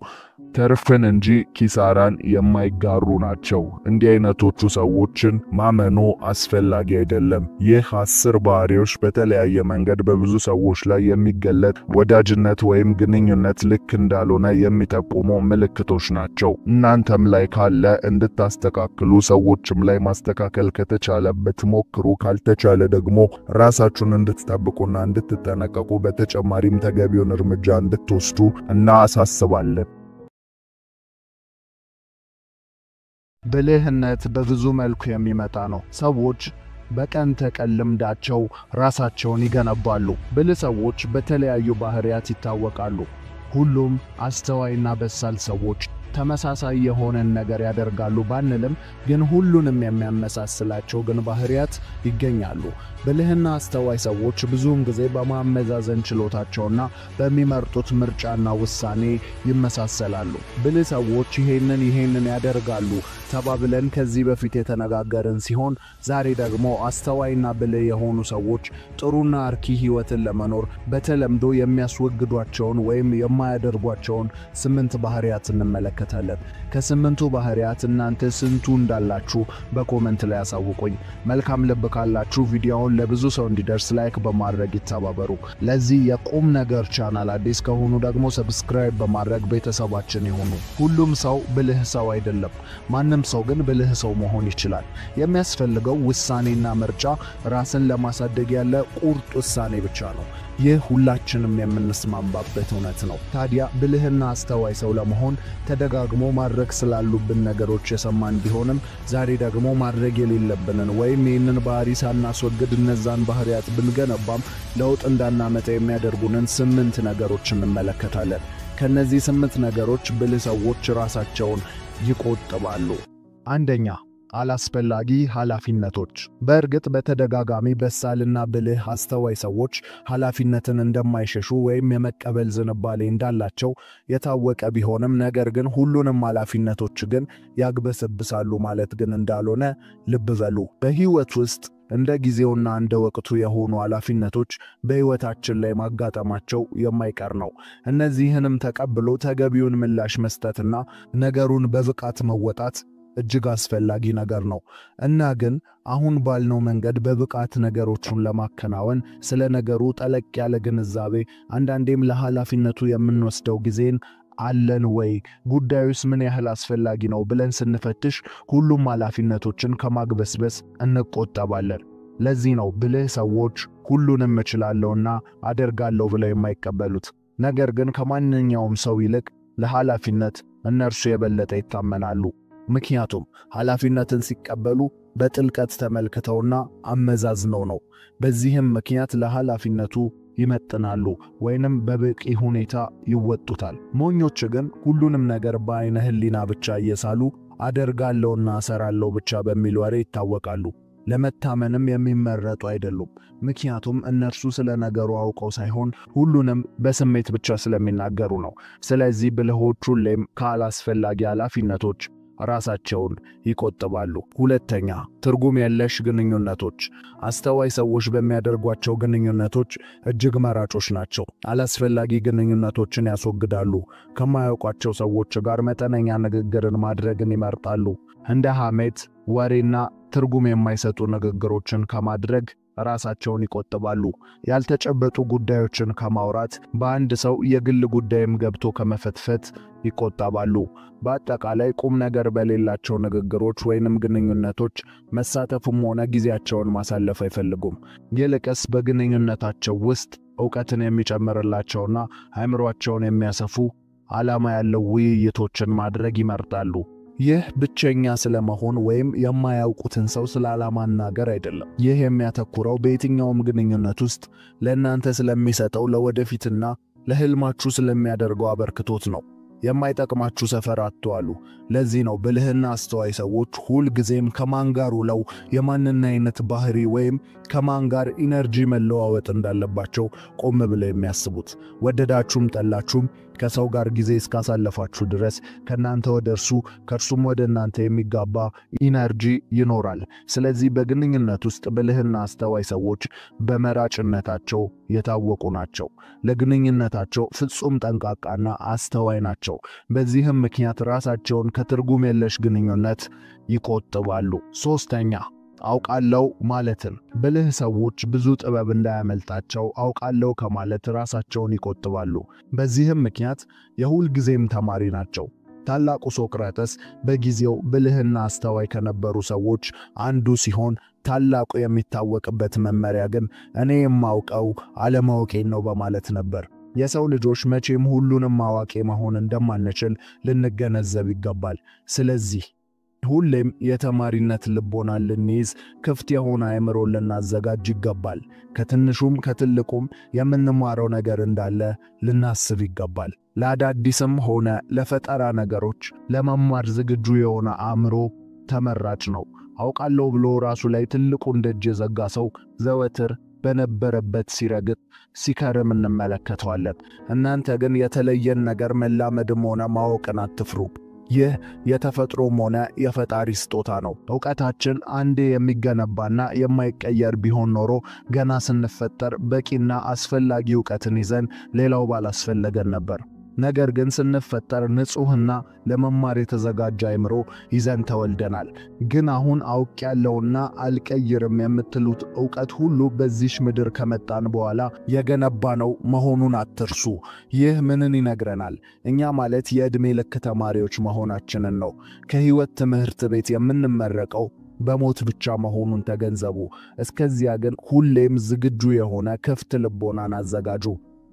ተርፍን እንጂ ኪሳራን የማይጋሩ ናቸው። እንዲህ አይነቶቹ ሰዎችን ማመኑ አስፈላጊ አይደለም። ይህ 10 ባህሪዎች በተለያየ መንገድ በብዙ ሰዎች ላይ የሚገለጥ ወዳጅነት ወይም ግንኙነት ልክ እንዳልሆነ የሚጠቁሙ ምልክቶች ናቸው። እናንተም ላይ ካለ እንድታስተካክሉ፣ ሰዎችም ላይ ማስተካከል ከተቻለ ብትሞክሩ፣ ካልተቻለ ደግሞ ራሳችሁን እንድትጠብቁና እንድትጠነቀቁ በተጨማሪም ተገቢውን እርምጃ እንድትወስዱ እናሳስባለን። ብልህነት በብዙ መልኩ የሚመጣ ነው። ሰዎች በቀን ተቀን ልምዳቸው ራሳቸውን ይገነባሉ። ብልህ ሰዎች በተለያዩ ባህሪያት ይታወቃሉ። ሁሉም አስተዋይና በሳል ሰዎች ተመሳሳይ የሆነን ነገር ያደርጋሉ ባንልም ግን ሁሉንም የሚያመሳስላቸው ግን ባህሪያት ይገኛሉ። ብልህና አስተዋይ ሰዎች ብዙውን ጊዜ በማመዛዘን ችሎታቸውና በሚመርጡት ምርጫና ውሳኔ ይመሳሰላሉ። ብልህ ሰዎች ይሄንን ያደርጋሉ ተባብለን ከዚህ በፊት የተነጋገርን ሲሆን ዛሬ ደግሞ አስተዋይና ብልህ የሆኑ ሰዎች ጥሩና አርኪ ህይወትን ለመኖር በተለምዶ የሚያስወግዷቸውን ወይም የማያደርጓቸውን 8 ባህሪያት እንመለከታለን። ከ8ቱ ባህሪያት እናንተ ስንቱ እንዳላችሁ በኮሜንት ላይ አሳውቁኝ። መልካም ልብ ካላችሁ ቪዲዮውን ለብዙ ሰው እንዲደርስ ላይክ በማድረግ ይተባበሩ። ለዚህ የቁም ነገር ቻናል አዲስ ከሆኑ ደግሞ ሰብስክራይብ በማድረግ ቤተሰባችን ይሁኑ። ሁሉም ሰው ብልህ ሰው አይደለም። ማንም ሰው ግን ብልህ ሰው መሆን ይችላል። የሚያስፈልገው ውሳኔና ምርጫ፣ ራስን ለማሳደግ ያለ ቁርጥ ውሳኔ ብቻ ነው። ይህ ሁላችንም የምንስማማበት እውነት ነው። ታዲያ ብልህና አስተዋይ ሰው ለመሆን ተደጋግሞ ማድረግ ስላሉብን ነገሮች የሰማን ቢሆንም ዛሬ ደግሞ ማድረግ የሌለብንን ወይም ይህንን ባህሪ ሳናስወግድ እነዛን ባህሪያት ብንገነባም ለውጥ እንዳናመጣ የሚያደርጉንን 8 ነገሮች እንመለከታለን። ከነዚህ 8 ነገሮች ብልህ ሰዎች ራሳቸውን ይቆጥባሉ። አንደኛ፣ አላስፈላጊ ኃላፊነቶች። በእርግጥ በተደጋጋሚ በሳልና ብልህ አስተዋይ ሰዎች ኃላፊነትን እንደማይሸሹ ወይም የመቀበል ዝንባሌ እንዳላቸው የታወቀ ቢሆንም ነገር ግን ሁሉንም ኃላፊነቶች ግን ያግበሰብሳሉ ማለት ግን እንዳልሆነ ልብ በሉ። በህይወት ውስጥ እንደ ጊዜውና እንደ ወቅቱ የሆኑ ኃላፊነቶች በህይወታችን ላይ ማጋጠማቸው የማይቀር ነው። እነዚህንም ተቀብሎ ተገቢውን ምላሽ መስጠትና ነገሩን በብቃት መወጣት እጅግ አስፈላጊ ነገር ነው እና ግን አሁን ባልነው መንገድ በብቃት ነገሮችን ለማከናወን ስለ ነገሩ ጠለቅ ያለ ግንዛቤ፣ አንዳንዴም ለኃላፊነቱ የምንወስደው ጊዜን አለን ወይ፣ ጉዳዩስ ምን ያህል አስፈላጊ ነው ብለን ስንፈትሽ ሁሉም ኃላፊነቶችን ከማግበስበስ እንቆጠባለን። ለዚህ ነው ብልህ ሰዎች ሁሉንም እችላለሁና አደርጋለሁ ብለው የማይቀበሉት። ነገር ግን ከማንኛውም ሰው ይልቅ ለኃላፊነት እነርሱ የበለጠ ይታመናሉ። ምክንያቱም ኃላፊነትን ሲቀበሉ በጥልቀት ተመልክተውና አመዛዝነው ነው። በዚህም ምክንያት ለኃላፊነቱ ይመጥናሉ ወይንም በበቂ ሁኔታ ይወጡታል። ሞኞች ግን ሁሉንም ነገር በአይነ ህሊና ብቻ እየሳሉ አደርጋለሁና እሰራለሁ ብቻ በሚል ወሬ ይታወቃሉ። ለመታመንም የሚመረጡ አይደሉም። ምክንያቱም እነርሱ ስለ ነገሩ አውቀው ሳይሆን ሁሉንም በስሜት ብቻ ስለሚናገሩ ነው። ስለዚህ ብልሆች ሁሌም ካላስፈላጊ ኃላፊነቶች ራሳቸውን ይቆጥባሉ። ሁለተኛ፣ ትርጉም የለሽ ግንኙነቶች። አስተዋይ ሰዎች በሚያደርጓቸው ግንኙነቶች እጅግ መራጮች ናቸው። አላስፈላጊ ግንኙነቶችን ያስወግዳሉ። ከማያውቋቸው ሰዎች ጋር መጠነኛ ንግግርን ማድረግን ይመርጣሉ። እንደ ሐሜት፣ ወሬና ትርጉም የማይሰጡ ንግግሮችን ከማድረግ ራሳቸውን ይቆጥባሉ። ያልተጨበጡ ጉዳዮችን ከማውራት፣ በአንድ ሰው የግል ጉዳይም ገብቶ ከመፈትፈት ይቆጠባሉ። በአጠቃላይ ቁም ነገር በሌላቸው ንግግሮች ወይንም ግንኙነቶች መሳተፍም ሆነ ጊዜያቸውን ማሳለፍ አይፈልጉም። ይልቅስ በግንኙነታቸው ውስጥ ዕውቀትን የሚጨምርላቸውና አእምሮአቸውን የሚያሰፉ ዓላማ ያለው ውይይቶችን ማድረግ ይመርጣሉ። ይህ ብቸኛ ስለመሆን ወይም የማያውቁትን ሰው ስለ ዓላማ ማናገር አይደለም። ይህ የሚያተኩረው በየትኛውም ግንኙነት ውስጥ ለእናንተ ስለሚሰጠው ለወደፊትና ለህልማችሁ ስለሚያደርገው አበርክቶት ነው። የማይጠቅማችሁ ሰፈር አትዋሉ። ለዚህ ነው ብልህና አስተዋይ ሰዎች ሁል ጊዜም ከማን ጋር ውለው የማንና አይነት ባህሪ ወይም ከማን ጋር ኢነርጂ መለዋወጥ እንዳለባቸው ቆም ብለው የሚያስቡት። ወደዳችሁም ጠላችሁም ከሰው ጋር ጊዜ እስካሳለፋችሁ ድረስ ከናንተ ወደ እርሱ ከርሱም ወደ እናንተ የሚጋባ ኢነርጂ ይኖራል። ስለዚህ በግንኙነት ውስጥ ብልህና አስተዋይ ሰዎች በመራጭነታቸው የታወቁ ናቸው። ለግንኙነታቸው ፍጹም ጠንቃቃና አስተዋይ ናቸው። በዚህም ምክንያት ራሳቸውን ከትርጉም የለሽ ግንኙነት ይቆጥባሉ። ሶስተኛ አውቃለው ማለትን። ብልህ ሰዎች ብዙ ጥበብ እንዳያመልጣቸው አውቃለው ከማለት ራሳቸውን ይቆጥባሉ። በዚህም ምክንያት የሁል ጊዜም ተማሪ ናቸው። ታላቁ ሶቅራጠስ በጊዜው ብልህና አስተዋይ ከነበሩ ሰዎች አንዱ ሲሆን ታላቁ የሚታወቅበት መመሪያ ግን እኔ የማውቀው አለማወቄን ነው በማለት ነበር። የሰው ልጆች መቼም ሁሉንም አዋቂ መሆን እንደማንችል ልንገነዘብ ይገባል። ስለዚህ ሁሌም የተማሪነት ልቦና ልንይዝ ክፍት የሆነ አእምሮ ልናዘጋጅ ይገባል። ከትንሹም ከትልቁም የምንማረው ነገር እንዳለ ልናስብ ይገባል። ለአዳዲስም ሆነ ለፈጠራ ነገሮች ለመማር ዝግጁ የሆነ አእምሮ ተመራጭ ነው። አውቃለሁ ብሎ ራሱ ላይ ትልቁን ደጅ የዘጋ ሰው ዘወትር በነበረበት ሲረግጥ ሲከርም እንመለከተዋለን። እናንተ ግን የተለየን ነገር መላመድም ሆነ ማወቅን አትፍሩ። ይህ የተፈጥሮም ሆነ የፈጣሪ ስጦታ ነው። ዕውቀታችን አንዴ የሚገነባና የማይቀየር ቢሆን ኖሮ ገና ስንፈጠር በቂና አስፈላጊ ዕውቀትን ይዘን ሌላው ባላስፈለገን ነበር። ነገር ግን ስንፈጠር ንጹህና ለመማር የተዘጋጀ አእምሮ ይዘን ተወልደናል። ግን አሁን አውቄያለሁና አልቀይርም የምትሉት ዕውቀት ሁሉ በዚህ ምድር ከመጣን በኋላ የገነባነው መሆኑን አትርሱ። ይህ ምንን ይነግረናል? እኛ ማለት የዕድሜ ልክ ተማሪዎች መሆናችንን ነው። ከሕይወት ትምህርት ቤት የምንመረቀው በሞት ብቻ መሆኑን ተገንዘቡ። እስከዚያ ግን ሁሌም ዝግጁ የሆነ ክፍት ልቦናን አዘጋጁ።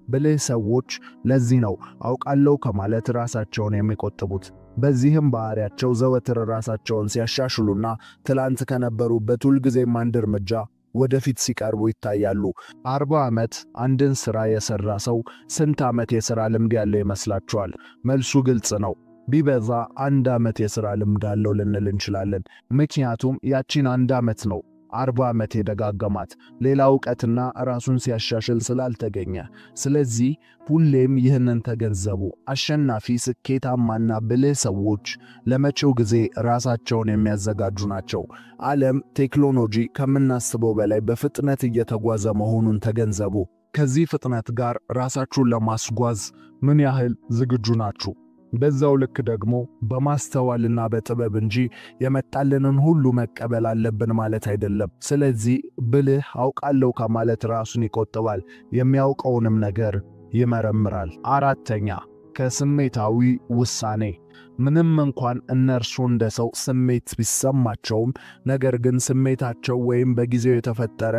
ብልህ ሰዎች ለዚህ ነው አውቃለሁ ከማለት ራሳቸውን የሚቆጥቡት። በዚህም ባህሪያቸው ዘወትር ራሳቸውን ሲያሻሽሉና ትላንት ከነበሩበት ሁልጊዜም አንድ እርምጃ ወደፊት ሲቀርቡ ይታያሉ። 40 ዓመት አንድን ሥራ የሠራ ሰው ስንት ዓመት የሥራ ልምድ ያለው ይመስላችኋል? መልሱ ግልጽ ነው። ቢበዛ 1 ዓመት የሥራ ልምድ አለው ልንል እንችላለን። ምክንያቱም ያቺን 1 ዓመት ነው 40 ዓመት የደጋገማት ሌላ ዕውቀትና ራሱን ሲያሻሽል ስላልተገኘ። ስለዚህ ሁሌም ይህንን ተገንዘቡ። አሸናፊ ስኬታማና ብልህ ሰዎች ለመጪው ጊዜ ራሳቸውን የሚያዘጋጁ ናቸው። ዓለም ቴክኖሎጂ ከምናስበው በላይ በፍጥነት እየተጓዘ መሆኑን ተገንዘቡ። ከዚህ ፍጥነት ጋር ራሳችሁን ለማስጓዝ ምን ያህል ዝግጁ ናችሁ? በዛው ልክ ደግሞ በማስተዋልና በጥበብ እንጂ የመጣልንን ሁሉ መቀበል አለብን ማለት አይደለም። ስለዚህ ብልህ አውቃለሁ ከማለት ራሱን ይቆጥባል፣ የሚያውቀውንም ነገር ይመረምራል። አራተኛ ከስሜታዊ ውሳኔ። ምንም እንኳን እነርሱ እንደ ሰው ስሜት ቢሰማቸውም ነገር ግን ስሜታቸው ወይም በጊዜው የተፈጠረ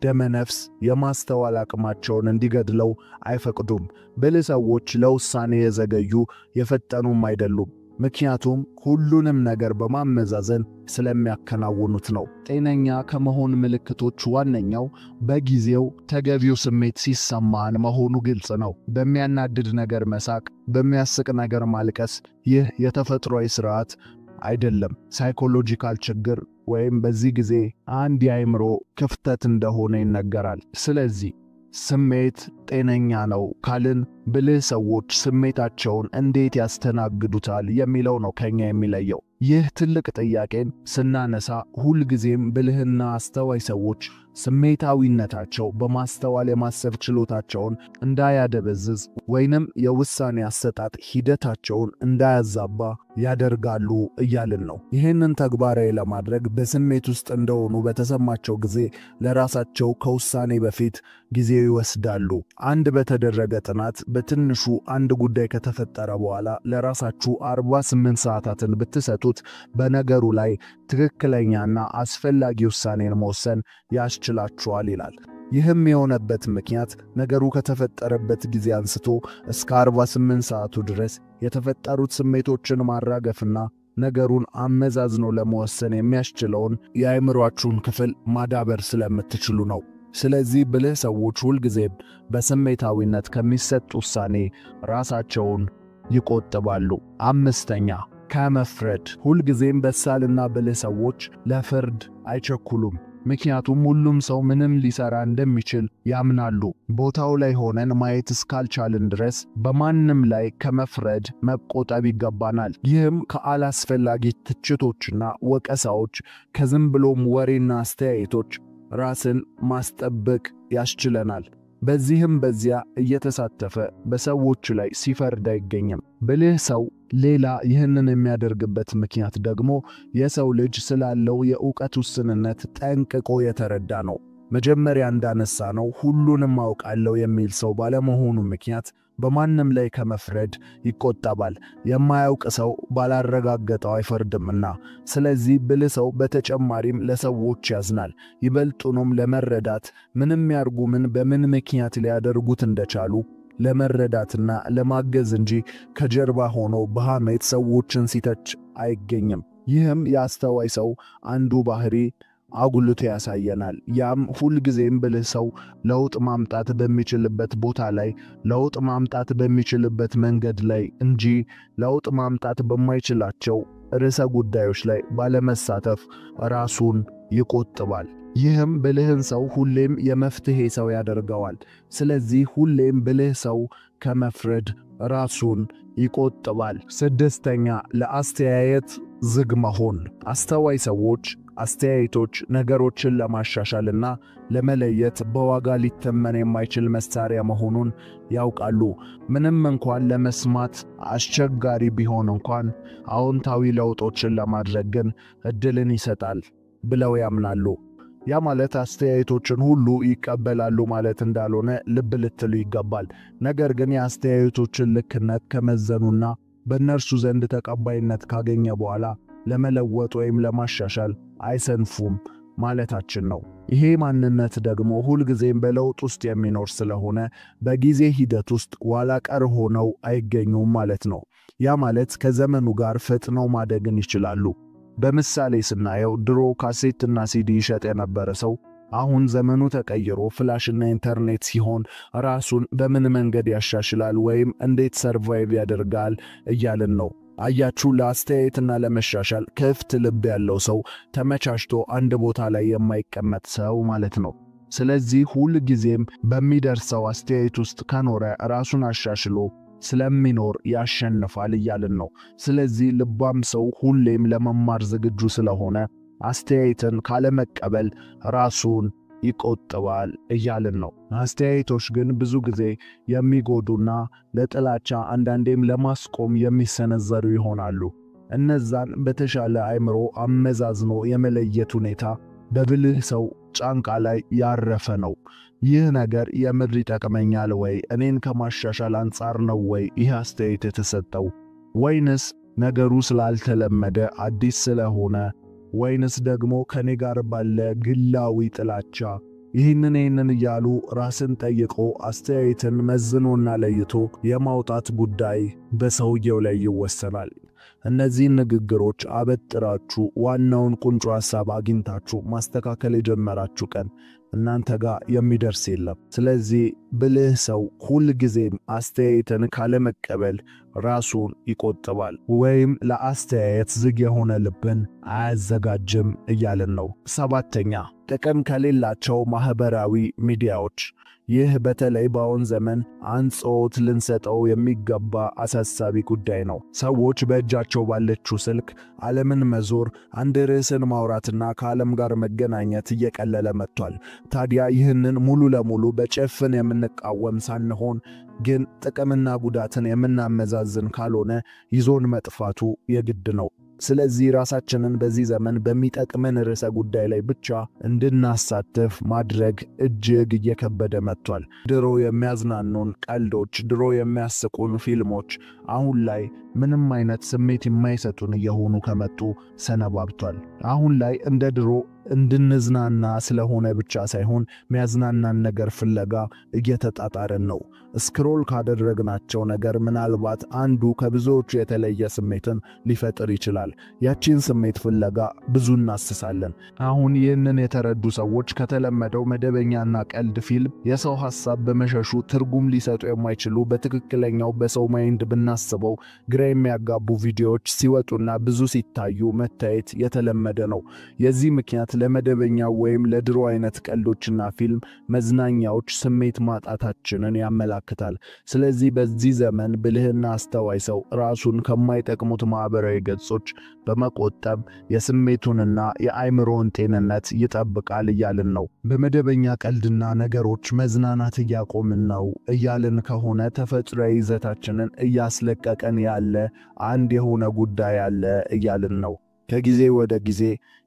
ደመነፍስ የማስተዋል አቅማቸውን እንዲገድለው አይፈቅዱም። ብልህ ሰዎች ለውሳኔ የዘገዩ የፈጠኑም አይደሉም። ምክንያቱም ሁሉንም ነገር በማመዛዘን ስለሚያከናውኑት ነው። ጤነኛ ከመሆን ምልክቶች ዋነኛው በጊዜው ተገቢው ስሜት ሲሰማን መሆኑ ግልጽ ነው። በሚያናድድ ነገር መሳቅ፣ በሚያስቅ ነገር ማልቀስ ይህ የተፈጥሯዊ ሥርዓት አይደለም፣ ሳይኮሎጂካል ችግር ወይም በዚህ ጊዜ አንድ የአእምሮ ክፍተት እንደሆነ ይነገራል። ስለዚህ ስሜት ጤነኛ ነው ካልን ብልህ ሰዎች ስሜታቸውን እንዴት ያስተናግዱታል የሚለው ነው ከኛ የሚለየው። ይህ ትልቅ ጥያቄን ስናነሳ ሁልጊዜም ብልህና አስተዋይ ሰዎች ስሜታዊነታቸው በማስተዋል የማሰብ ችሎታቸውን እንዳያደበዝዝ ወይንም የውሳኔ አሰጣጥ ሂደታቸውን እንዳያዛባ ያደርጋሉ እያልን ነው። ይህንን ተግባራዊ ለማድረግ በስሜት ውስጥ እንደሆኑ በተሰማቸው ጊዜ ለራሳቸው ከውሳኔ በፊት ጊዜ ይወስዳሉ። አንድ በተደረገ ጥናት በትንሹ አንድ ጉዳይ ከተፈጠረ በኋላ ለራሳችሁ 48 ሰዓታትን ብትሰጡት በነገሩ ላይ ትክክለኛና አስፈላጊ ውሳኔን መወሰን ያስችላችኋል ይላል። ይህም የሆነበት ምክንያት ነገሩ ከተፈጠረበት ጊዜ አንስቶ እስከ 48 ሰዓቱ ድረስ የተፈጠሩት ስሜቶችን ማራገፍና ነገሩን አመዛዝኖ ለመወሰን የሚያስችለውን የአእምሮአችሁን ክፍል ማዳበር ስለምትችሉ ነው። ስለዚህ ብልህ ሰዎች ሁልጊዜም በስሜታዊነት ከሚሰጥ ውሳኔ ራሳቸውን ይቆጥባሉ። አምስተኛ ከመፍረድ። ሁልጊዜም በሳልና ብልህ ሰዎች ለፍርድ አይቸኩሉም። ምክንያቱም ሁሉም ሰው ምንም ሊሰራ እንደሚችል ያምናሉ። ቦታው ላይ ሆነን ማየት እስካልቻልን ድረስ በማንም ላይ ከመፍረድ መቆጠብ ይገባናል። ይህም ከአላስፈላጊ ትችቶችና ወቀሳዎች፣ ከዝም ብሎም ወሬና አስተያየቶች ራስን ማስጠበቅ ያስችለናል። በዚህም በዚያ እየተሳተፈ በሰዎች ላይ ሲፈርድ አይገኝም። ብልህ ሰው ሌላ ይህንን የሚያደርግበት ምክንያት ደግሞ የሰው ልጅ ስላለው የዕውቀት ውስንነት ጠንቅቆ የተረዳ ነው። መጀመሪያ እንዳነሳ ነው ሁሉንም አውቃለሁ የሚል ሰው ባለመሆኑ ምክንያት በማንም ላይ ከመፍረድ ይቆጠባል። የማያውቅ ሰው ባላረጋገጠው አይፈርድምና። ስለዚህ ብልህ ሰው በተጨማሪም ለሰዎች ያዝናል። ይበልጡንም ለመረዳት ምንም ያርጉ ምን በምን ምክንያት ሊያደርጉት እንደቻሉ ለመረዳትና ለማገዝ እንጂ ከጀርባ ሆኖ በሐሜት ሰዎችን ሲተች አይገኝም። ይህም የአስተዋይ ሰው አንዱ ባህሪ አጉልቶ ያሳየናል። ያም ሁልጊዜም ብልህ ሰው ለውጥ ማምጣት በሚችልበት ቦታ ላይ፣ ለውጥ ማምጣት በሚችልበት መንገድ ላይ እንጂ ለውጥ ማምጣት በማይችላቸው ርዕሰ ጉዳዮች ላይ ባለመሳተፍ ራሱን ይቆጥባል። ይህም ብልህን ሰው ሁሌም የመፍትሄ ሰው ያደርገዋል። ስለዚህ ሁሌም ብልህ ሰው ከመፍረድ ራሱን ይቆጥባል። ስድስተኛ ለአስተያየት ዝግ መሆን። አስተዋይ ሰዎች አስተያየቶች ነገሮችን ለማሻሻልና ለመለየት በዋጋ ሊተመን የማይችል መሳሪያ መሆኑን ያውቃሉ። ምንም እንኳን ለመስማት አስቸጋሪ ቢሆን እንኳን አዎንታዊ ለውጦችን ለማድረግ ግን ዕድልን ይሰጣል ብለው ያምናሉ። ያ ማለት አስተያየቶችን ሁሉ ይቀበላሉ ማለት እንዳልሆነ ልብ ልትሉ ይገባል። ነገር ግን የአስተያየቶችን ልክነት ከመዘኑና በእነርሱ ዘንድ ተቀባይነት ካገኘ በኋላ ለመለወጥ ወይም ለማሻሻል አይሰንፉም ማለታችን ነው። ይሄ ማንነት ደግሞ ሁልጊዜም በለውጥ ውስጥ የሚኖር ስለሆነ በጊዜ ሂደት ውስጥ ኋላ ቀር ሆነው አይገኙም ማለት ነው። ያ ማለት ከዘመኑ ጋር ፈጥነው ማደግን ይችላሉ። በምሳሌ ስናየው ድሮ ካሴትና ሲዲ ይሸጥ የነበረ ሰው አሁን ዘመኑ ተቀይሮ ፍላሽና ኢንተርኔት ሲሆን ራሱን በምን መንገድ ያሻሽላል ወይም እንዴት ሰርቫይቭ ያደርጋል እያልን ነው። አያችሁ፣ ለአስተያየትና ለመሻሻል ክፍት ልብ ያለው ሰው ተመቻችቶ አንድ ቦታ ላይ የማይቀመጥ ሰው ማለት ነው። ስለዚህ ሁል ጊዜም በሚደርሰው አስተያየት ውስጥ ከኖረ ራሱን አሻሽሎ ስለሚኖር ያሸንፋል እያልን ነው። ስለዚህ ልባም ሰው ሁሌም ለመማር ዝግጁ ስለሆነ አስተያየትን ካለመቀበል ራሱን ይቆጥባል እያልን ነው። አስተያየቶች ግን ብዙ ጊዜ የሚጎዱና ለጥላቻ አንዳንዴም ለማስቆም የሚሰነዘሩ ይሆናሉ። እነዛን በተሻለ አእምሮ አመዛዝኖ የመለየት ሁኔታ በብልህ ሰው ጫንቃ ላይ ያረፈ ነው። ይህ ነገር የምር ይጠቅመኛል ወይ? እኔን ከማሻሻል አንጻር ነው ወይ ይህ አስተያየት የተሰጠው? ወይንስ ነገሩ ስላልተለመደ አዲስ ስለሆነ? ወይንስ ደግሞ ከኔ ጋር ባለ ግላዊ ጥላቻ? ይህንን እያሉ ራስን ጠይቆ አስተያየትን መዝኖና ለይቶ የማውጣት ጉዳይ በሰውየው ላይ ይወሰናል። እነዚህን ንግግሮች አበጥራችሁ ዋናውን ቁንጮ ሐሳብ አግኝታችሁ ማስተካከል የጀመራችሁ ቀን እናንተ ጋር የሚደርስ የለም። ስለዚህ ብልህ ሰው ሁል ጊዜም አስተያየትን ካለመቀበል ራሱን ይቆጥባል ወይም ለአስተያየት ዝግ የሆነ ልብን አያዘጋጅም እያልን ነው። ሰባተኛ ጥቅም ከሌላቸው ማህበራዊ ሚዲያዎች። ይህ በተለይ በአሁን ዘመን አንጾት ልንሰጠው የሚገባ አሳሳቢ ጉዳይ ነው። ሰዎች በእጃቸው ባለችው ስልክ ዓለምን መዞር፣ አንድ ርዕስን ማውራትና ከዓለም ጋር መገናኘት እየቀለለ መጥቷል። ታዲያ ይህንን ሙሉ ለሙሉ በጭፍን የምንቃወም ሳንሆን ግን ጥቅምና ጉዳትን የምናመዛዝን ካልሆነ ይዞን መጥፋቱ የግድ ነው። ስለዚህ ራሳችንን በዚህ ዘመን በሚጠቅመን ርዕሰ ጉዳይ ላይ ብቻ እንድናሳተፍ ማድረግ እጅግ እየከበደ መጥቷል። ድሮ የሚያዝናኑን ቀልዶች፣ ድሮ የሚያስቁን ፊልሞች አሁን ላይ ምንም አይነት ስሜት የማይሰጡን እየሆኑ ከመጡ ሰነባብቷል። አሁን ላይ እንደ ድሮ እንድንዝናና ስለሆነ ብቻ ሳይሆን የሚያዝናናን ነገር ፍለጋ እየተጣጣረን ነው። ስክሮል ካደረግናቸው ነገር ምናልባት አንዱ ከብዙዎቹ የተለየ ስሜትን ሊፈጥር ይችላል። ያቺን ስሜት ፍለጋ ብዙ እናስሳለን። አሁን ይህንን የተረዱ ሰዎች ከተለመደው መደበኛና ቀልድ ፊልም የሰው ሐሳብ በመሸሹ ትርጉም ሊሰጡ የማይችሉ በትክክለኛው በሰው ማይንድ ብናስበው ግራ የሚያጋቡ ቪዲዮዎች ሲወጡና ብዙ ሲታዩ መታየት የተለመደ ነው። የዚህ ምክንያት ለመደበኛው ወይም ለድሮ አይነት ቀልዶችና ፊልም መዝናኛዎች ስሜት ማጣታችንን ያመላክታል። ስለዚህ በዚህ ዘመን ብልህና አስተዋይ ሰው ራሱን ከማይጠቅሙት ማህበራዊ ገጾች በመቆጠብ የስሜቱንና የአእምሮን ጤንነት ይጠብቃል እያልን ነው። በመደበኛ ቀልድና ነገሮች መዝናናት እያቆምን ነው እያልን ከሆነ ተፈጥሯዊ ይዘታችንን እያስለቀቀን ያለ አንድ የሆነ ጉዳይ አለ እያልን ነው። ከጊዜ ወደ ጊዜ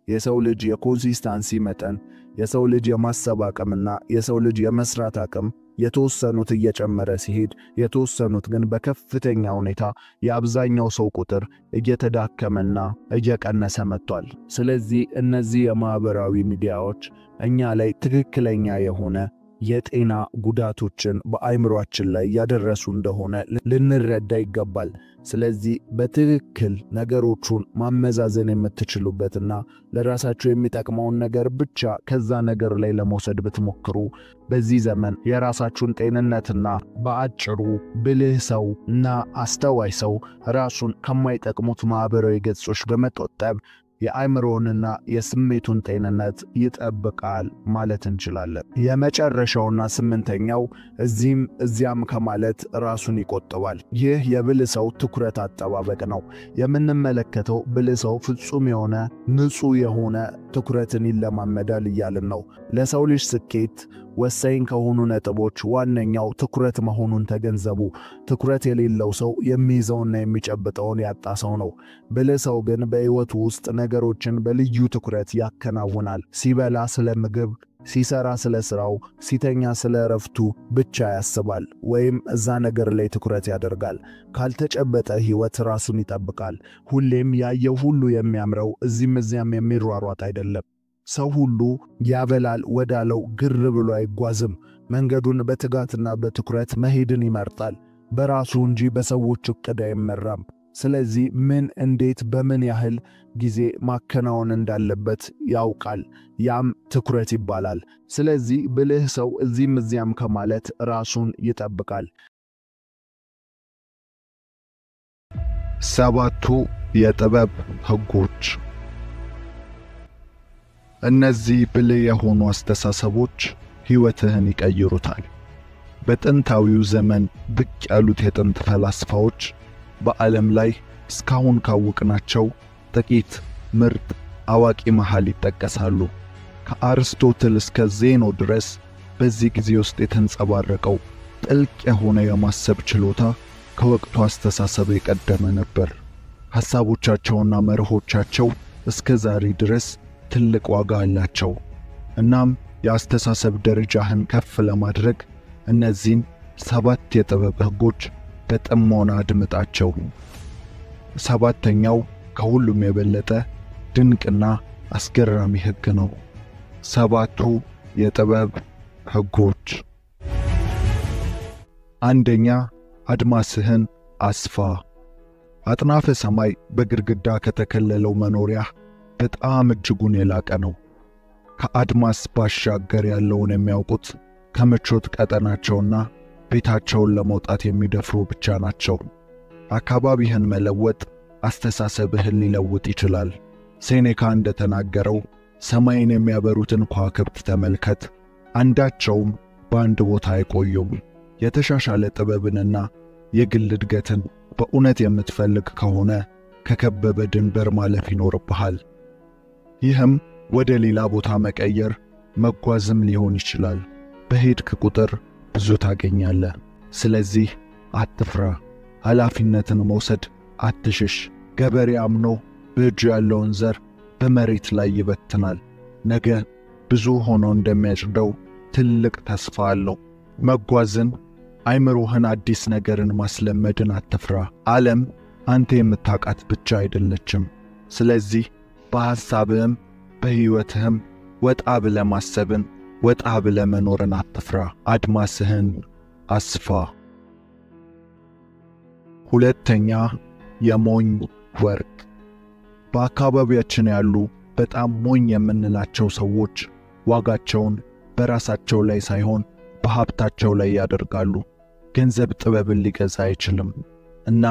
የሰው ልጅ የኮንሲስታንሲ መጠን፣ የሰው ልጅ የማሰብ አቅምና የሰው ልጅ የመስራት አቅም የተወሰኑት እየጨመረ ሲሄድ የተወሰኑት ግን በከፍተኛ ሁኔታ የአብዛኛው ሰው ቁጥር እየተዳከመና እየቀነሰ መጥቷል። ስለዚህ እነዚህ የማህበራዊ ሚዲያዎች እኛ ላይ ትክክለኛ የሆነ የጤና ጉዳቶችን በአእምሮአችን ላይ ያደረሱ እንደሆነ ልንረዳ ይገባል። ስለዚህ በትክክል ነገሮቹን ማመዛዘን የምትችሉበትና ለራሳችሁ የሚጠቅመውን ነገር ብቻ ከዛ ነገር ላይ ለመውሰድ ብትሞክሩ በዚህ ዘመን የራሳችሁን ጤንነትና በአጭሩ ብልህ ሰው እና አስተዋይ ሰው ራሱን ከማይጠቅሙት ማህበራዊ ገጾች በመቆጠብ የአእምሮንና የስሜቱን ጤንነት ይጠብቃል ማለት እንችላለን። የመጨረሻውና ስምንተኛው እዚህም እዚያም ከማለት ራሱን ይቆጥባል። ይህ የብልህ ሰው ትኩረት አጠባበቅ ነው። የምንመለከተው ብልህ ሰው ፍጹም የሆነ ንጹህ የሆነ ትኩረትን ይለማመዳል እያልን ነው። ለሰው ልጅ ስኬት ወሳኝ ከሆኑ ነጥቦች ዋነኛው ትኩረት መሆኑን ተገንዘቡ። ትኩረት የሌለው ሰው የሚይዘውና የሚጨብጠውን ያጣ ሰው ነው። ብልህ ሰው ግን በሕይወቱ ውስጥ ነገሮችን በልዩ ትኩረት ያከናውናል። ሲበላ ስለ ምግብ፣ ሲሰራ ስለ ስራው፣ ሲተኛ ስለ እረፍቱ ብቻ ያስባል ወይም እዛ ነገር ላይ ትኩረት ያደርጋል። ካልተጨበጠ ሕይወት ራሱን ይጠብቃል። ሁሌም ያየው ሁሉ የሚያምረው እዚህም እዚያም የሚሯሯጥ አይደለም። ሰው ሁሉ ያበላል ወዳለው ግር ብሎ አይጓዝም። መንገዱን በትጋትና በትኩረት መሄድን ይመርጣል። በራሱ እንጂ በሰዎች ዕቅድ አይመራም። ስለዚህ ምን፣ እንዴት፣ በምን ያህል ጊዜ ማከናወን እንዳለበት ያውቃል። ያም ትኩረት ይባላል። ስለዚህ ብልህ ሰው እዚህም እዚያም ከማለት ራሱን ይጠብቃል። ሰባቱ የጥበብ ሕጎች። እነዚህ ብልህ የሆኑ አስተሳሰቦች ሕይወትህን ይቀይሩታል። በጥንታዊው ዘመን ብቅ ያሉት የጥንት ፈላስፋዎች በዓለም ላይ እስካሁን ካወቅናቸው ጥቂት ምርጥ አዋቂ መሃል ይጠቀሳሉ። ከአርስቶትል እስከ ዜኖ ድረስ በዚህ ጊዜ ውስጥ የተንጸባረቀው ጥልቅ የሆነ የማሰብ ችሎታ ከወቅቱ አስተሳሰብ የቀደመ ነበር። ሐሳቦቻቸውና መርሆቻቸው እስከ ዛሬ ድረስ ትልቅ ዋጋ አላቸው። እናም የአስተሳሰብ ደረጃህን ከፍ ለማድረግ እነዚህን 7 የጥበብ ሕጎች በጥሞና አድምጣቸው። ሰባተኛው ከሁሉም የበለጠ ድንቅና አስገራሚ ሕግ ነው። 7ቱ የጥበብ ሕጎች። አንደኛ፣ አድማስህን አስፋ። አጥናፈ ሰማይ በግድግዳ ከተከለለው መኖሪያ በጣም እጅጉን የላቀ ነው። ከአድማስ ባሻገር ያለውን የሚያውቁት ከምቾት ቀጠናቸውና ቤታቸውን ለመውጣት የሚደፍሩ ብቻ ናቸው። አካባቢህን መለወጥ አስተሳሰብህን ሊለውጥ ይችላል። ሴኔካ እንደተናገረው ሰማይን የሚያበሩትን ከዋክብት ተመልከት፣ አንዳቸውም በአንድ ቦታ አይቆዩም። የተሻሻለ ጥበብንና የግል እድገትን በእውነት የምትፈልግ ከሆነ ከከበበ ድንበር ማለፍ ይኖርብሃል። ይህም ወደ ሌላ ቦታ መቀየር፣ መጓዝም ሊሆን ይችላል። በሄድክ ቁጥር ብዙ ታገኛለህ። ስለዚህ አትፍራ። ኃላፊነትን መውሰድ አትሽሽ። ገበሬ አምኖ በእጁ ያለውን ዘር በመሬት ላይ ይበትናል። ነገ ብዙ ሆኖ እንደሚያጭደው ትልቅ ተስፋ አለው። መጓዝን፣ አይምሮህን አዲስ ነገርን ማስለመድን አትፍራ። ዓለም አንተ የምታውቃት ብቻ አይደለችም። ስለዚህ በሐሳብህም በሕይወትህም ወጣ ብለህ ማሰብን፣ ወጣ ብለህ መኖርን አትፍራ። አድማስህን አስፋ። ሁለተኛ፣ የሞኝ ወርቅ። በአካባቢያችን ያሉ በጣም ሞኝ የምንላቸው ሰዎች ዋጋቸውን በራሳቸው ላይ ሳይሆን በሀብታቸው ላይ ያደርጋሉ። ገንዘብ ጥበብን ሊገዛ አይችልም እና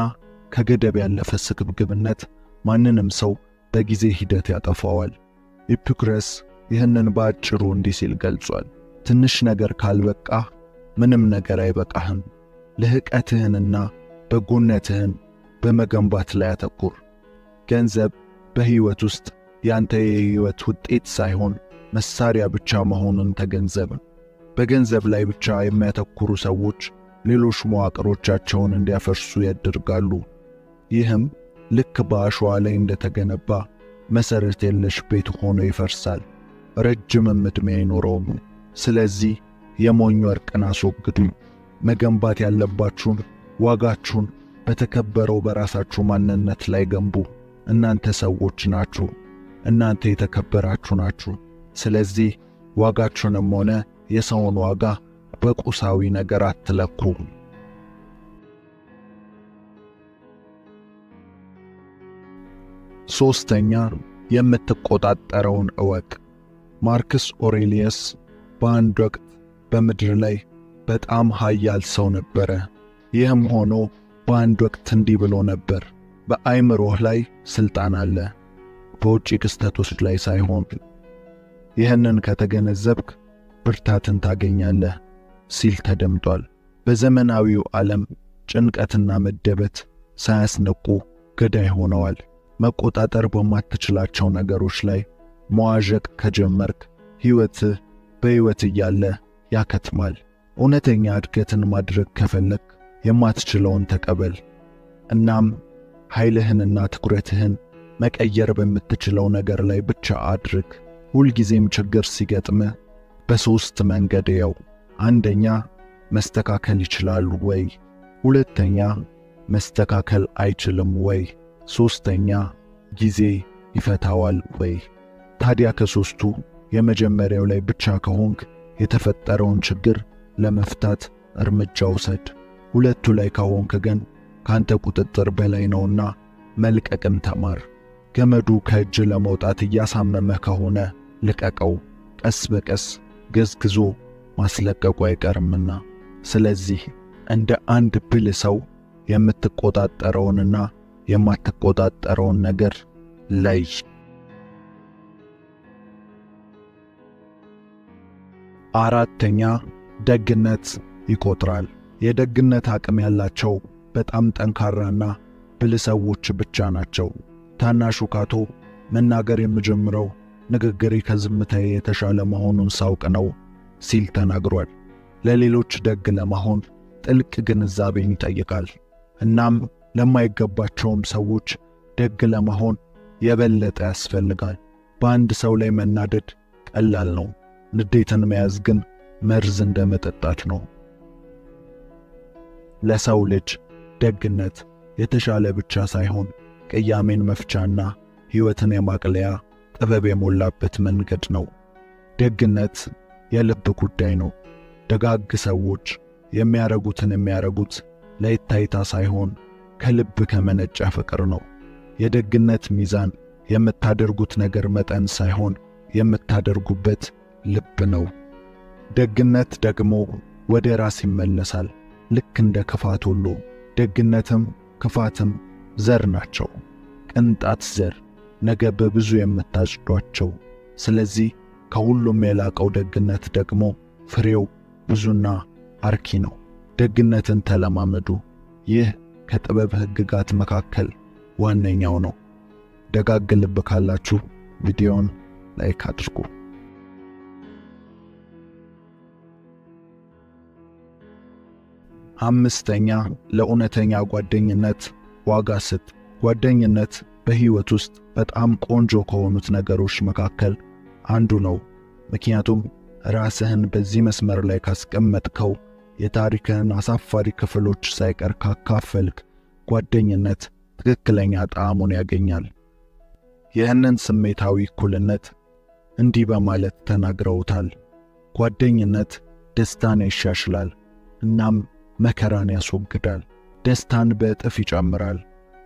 ከገደብ ያለፈ ስግብግብነት ማንንም ሰው በጊዜ ሂደት ያጠፋዋል። ኢፒኩረስ ይህንን በአጭሩ እንዲህ ሲል ገልጿል። ትንሽ ነገር ካልበቃህ ምንም ነገር አይበቃህም። ልህቀትህንና በጎነትህን በመገንባት ላይ አተኩር። ገንዘብ በሕይወት ውስጥ ያንተ የሕይወት ውጤት ሳይሆን መሳሪያ ብቻ መሆኑን ተገንዘብ። በገንዘብ ላይ ብቻ የሚያተኩሩ ሰዎች ሌሎች መዋቅሮቻቸውን እንዲያፈርሱ ያደርጋሉ። ይህም ልክ በአሸዋ ላይ እንደተገነባ መሰረት የለሽ ቤት ሆኖ ይፈርሳል፣ ረጅምም ዕድሜ አይኖረውም። ስለዚህ የሞኝ ወርቅን አስወግዱ። መገንባት ያለባችሁን ዋጋችሁን በተከበረው በራሳችሁ ማንነት ላይ ገንቡ። እናንተ ሰዎች ናችሁ። እናንተ የተከበራችሁ ናችሁ። ስለዚህ ዋጋችሁንም ሆነ የሰውን ዋጋ በቁሳዊ ነገር አትለኩ። ሶስተኛ፣ የምትቆጣጠረውን እወቅ። ማርክስ ኦሬሊየስ በአንድ ወቅት በምድር ላይ በጣም ኃያል ሰው ነበረ። ይህም ሆኖ በአንድ ወቅት እንዲህ ብሎ ነበር፣ በአእምሮህ ላይ ስልጣን አለ፣ በውጪ ክስተቶች ላይ ሳይሆን። ይህንን ከተገነዘብክ ብርታትን ታገኛለህ ሲል ተደምጧል። በዘመናዊው ዓለም ጭንቀትና መደበት ሳያስነቁ ገዳይ ሆነዋል። መቆጣጠር በማትችላቸው ነገሮች ላይ መዋዠቅ ከጀመርክ ሕይወትህ በሕይወት እያለ ያከትማል። እውነተኛ እድገትን ማድረግ ከፈለክ የማትችለውን ተቀበል። እናም ኃይልህንና ትኩረትህን መቀየር በምትችለው ነገር ላይ ብቻ አድርግ። ሁልጊዜም ችግር ሲገጥምህ በሶስት መንገድ ያው። አንደኛ፣ መስተካከል ይችላሉ ወይ? ሁለተኛ፣ መስተካከል አይችልም ወይ? ሶስተኛ፣ ጊዜ ይፈታዋል ወይ? ታዲያ ከሶስቱ የመጀመሪያው ላይ ብቻ ከሆንክ የተፈጠረውን ችግር ለመፍታት እርምጃ ውሰድ። ሁለቱ ላይ ከሆንክ ግን ካንተ ቁጥጥር በላይ ነውና መልቀቅን ተማር። ገመዱ ከእጅ ለመውጣት እያሳመመህ ከሆነ ልቀቀው። ቀስ በቀስ ገዝግዞ ማስለቀቁ አይቀርምና። ስለዚህ እንደ አንድ ብልህ ሰው የምትቆጣጠረውንና የማትቆጣጠረውን ነገር ለይ። አራተኛ፣ ደግነት ይቆጥራል። የደግነት አቅም ያላቸው በጣም ጠንካራና ብልህ ሰዎች ብቻ ናቸው። ታናሹ ካቶ መናገር የምጀምረው ንግግሬ ከዝምታዬ የተሻለ መሆኑን ሳውቅ ነው ሲል ተናግሯል። ለሌሎች ደግ ለመሆን ጥልቅ ግንዛቤን ይጠይቃል። እናም ለማይገባቸውም ሰዎች ደግ ለመሆን የበለጠ ያስፈልጋል። በአንድ ሰው ላይ መናደድ ቀላል ነው። ንዴትን መያዝ ግን መርዝ እንደመጠጣት ነው። ለሰው ልጅ ደግነት የተሻለ ብቻ ሳይሆን ቅያሜን መፍቻና ሕይወትን የማቅለያ ጥበብ የሞላበት መንገድ ነው። ደግነት የልብ ጉዳይ ነው። ደጋግ ሰዎች የሚያረጉት ለይታይታ ሳይሆን ከልብ ከመነጨ ፍቅር ነው። የደግነት ሚዛን የምታደርጉት ነገር መጠን ሳይሆን የምታደርጉበት ልብ ነው። ደግነት ደግሞ ወደ ራስ ይመለሳል። ልክ እንደ ክፋት ሁሉ ደግነትም ክፋትም ዘር ናቸው። ቅንጣት ዘር ነገ በብዙ የምታጭዷቸው። ስለዚህ ከሁሉም የላቀው ደግነት ደግሞ ፍሬው ብዙና አርኪ ነው። ደግነትን ተለማመዱ። ይህ ከጥበብ ሕግጋት መካከል ዋነኛው ነው። ደጋግ ልብ ካላችሁ ቪዲዮውን ላይክ አድርጉ። አምስተኛ፣ ለእውነተኛ ጓደኝነት ዋጋ ስጥ። ጓደኝነት በሕይወት ውስጥ በጣም ቆንጆ ከሆኑት ነገሮች መካከል አንዱ ነው። ምክንያቱም ራስህን በዚህ መስመር ላይ ካስቀመጥከው የታሪክህን አሳፋሪ ክፍሎች ሳይቀር ካካፈልክ ጓደኝነት ትክክለኛ ጣዕሙን ያገኛል። ይህንን ስሜታዊ እኩልነት እንዲህ በማለት ተናግረውታል። ጓደኝነት ደስታን ያሻሽላል፣ እናም መከራን ያስወግዳል። ደስታን በእጥፍ ይጨምራል፣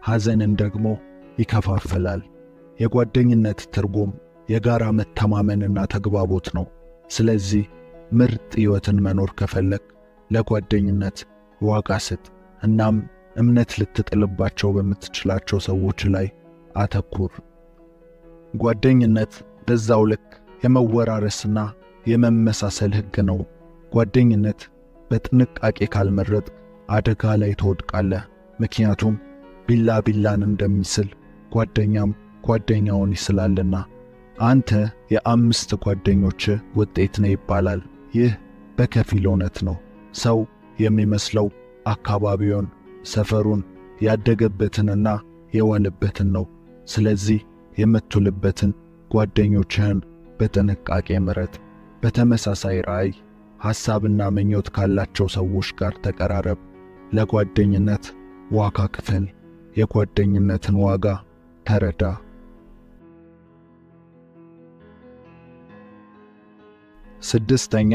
ሐዘንን ደግሞ ይከፋፍላል። የጓደኝነት ትርጉም የጋራ መተማመንና ተግባቦት ነው። ስለዚህ ምርጥ ሕይወትን መኖር ከፈለክ ለጓደኝነት ዋጋ ስጥ። እናም እምነት ልትጥልባቸው በምትችላቸው ሰዎች ላይ አተኩር። ጓደኝነት በዛው ልክ የመወራረስና የመመሳሰል ሕግ ነው። ጓደኝነት በጥንቃቄ ካልመረጥ አደጋ ላይ ትወድቃለህ። ምክንያቱም ቢላ ቢላን እንደሚስል ጓደኛም ጓደኛውን ይስላልና። አንተ የ5 ጓደኞች ውጤት ነህ ይባላል። ይህ በከፊል እውነት ነው። ሰው የሚመስለው አካባቢውን፣ ሰፈሩን፣ ያደገበትንና የዋለበትን ነው። ስለዚህ የምትውልበትን ጓደኞችህን በጥንቃቄ ምረጥ። በተመሳሳይ ራዕይ፣ ሐሳብና ምኞት ካላቸው ሰዎች ጋር ተቀራረብ። ለጓደኝነት ዋጋ ክፈል። የጓደኝነትን ዋጋ ተረዳ። 6ኛ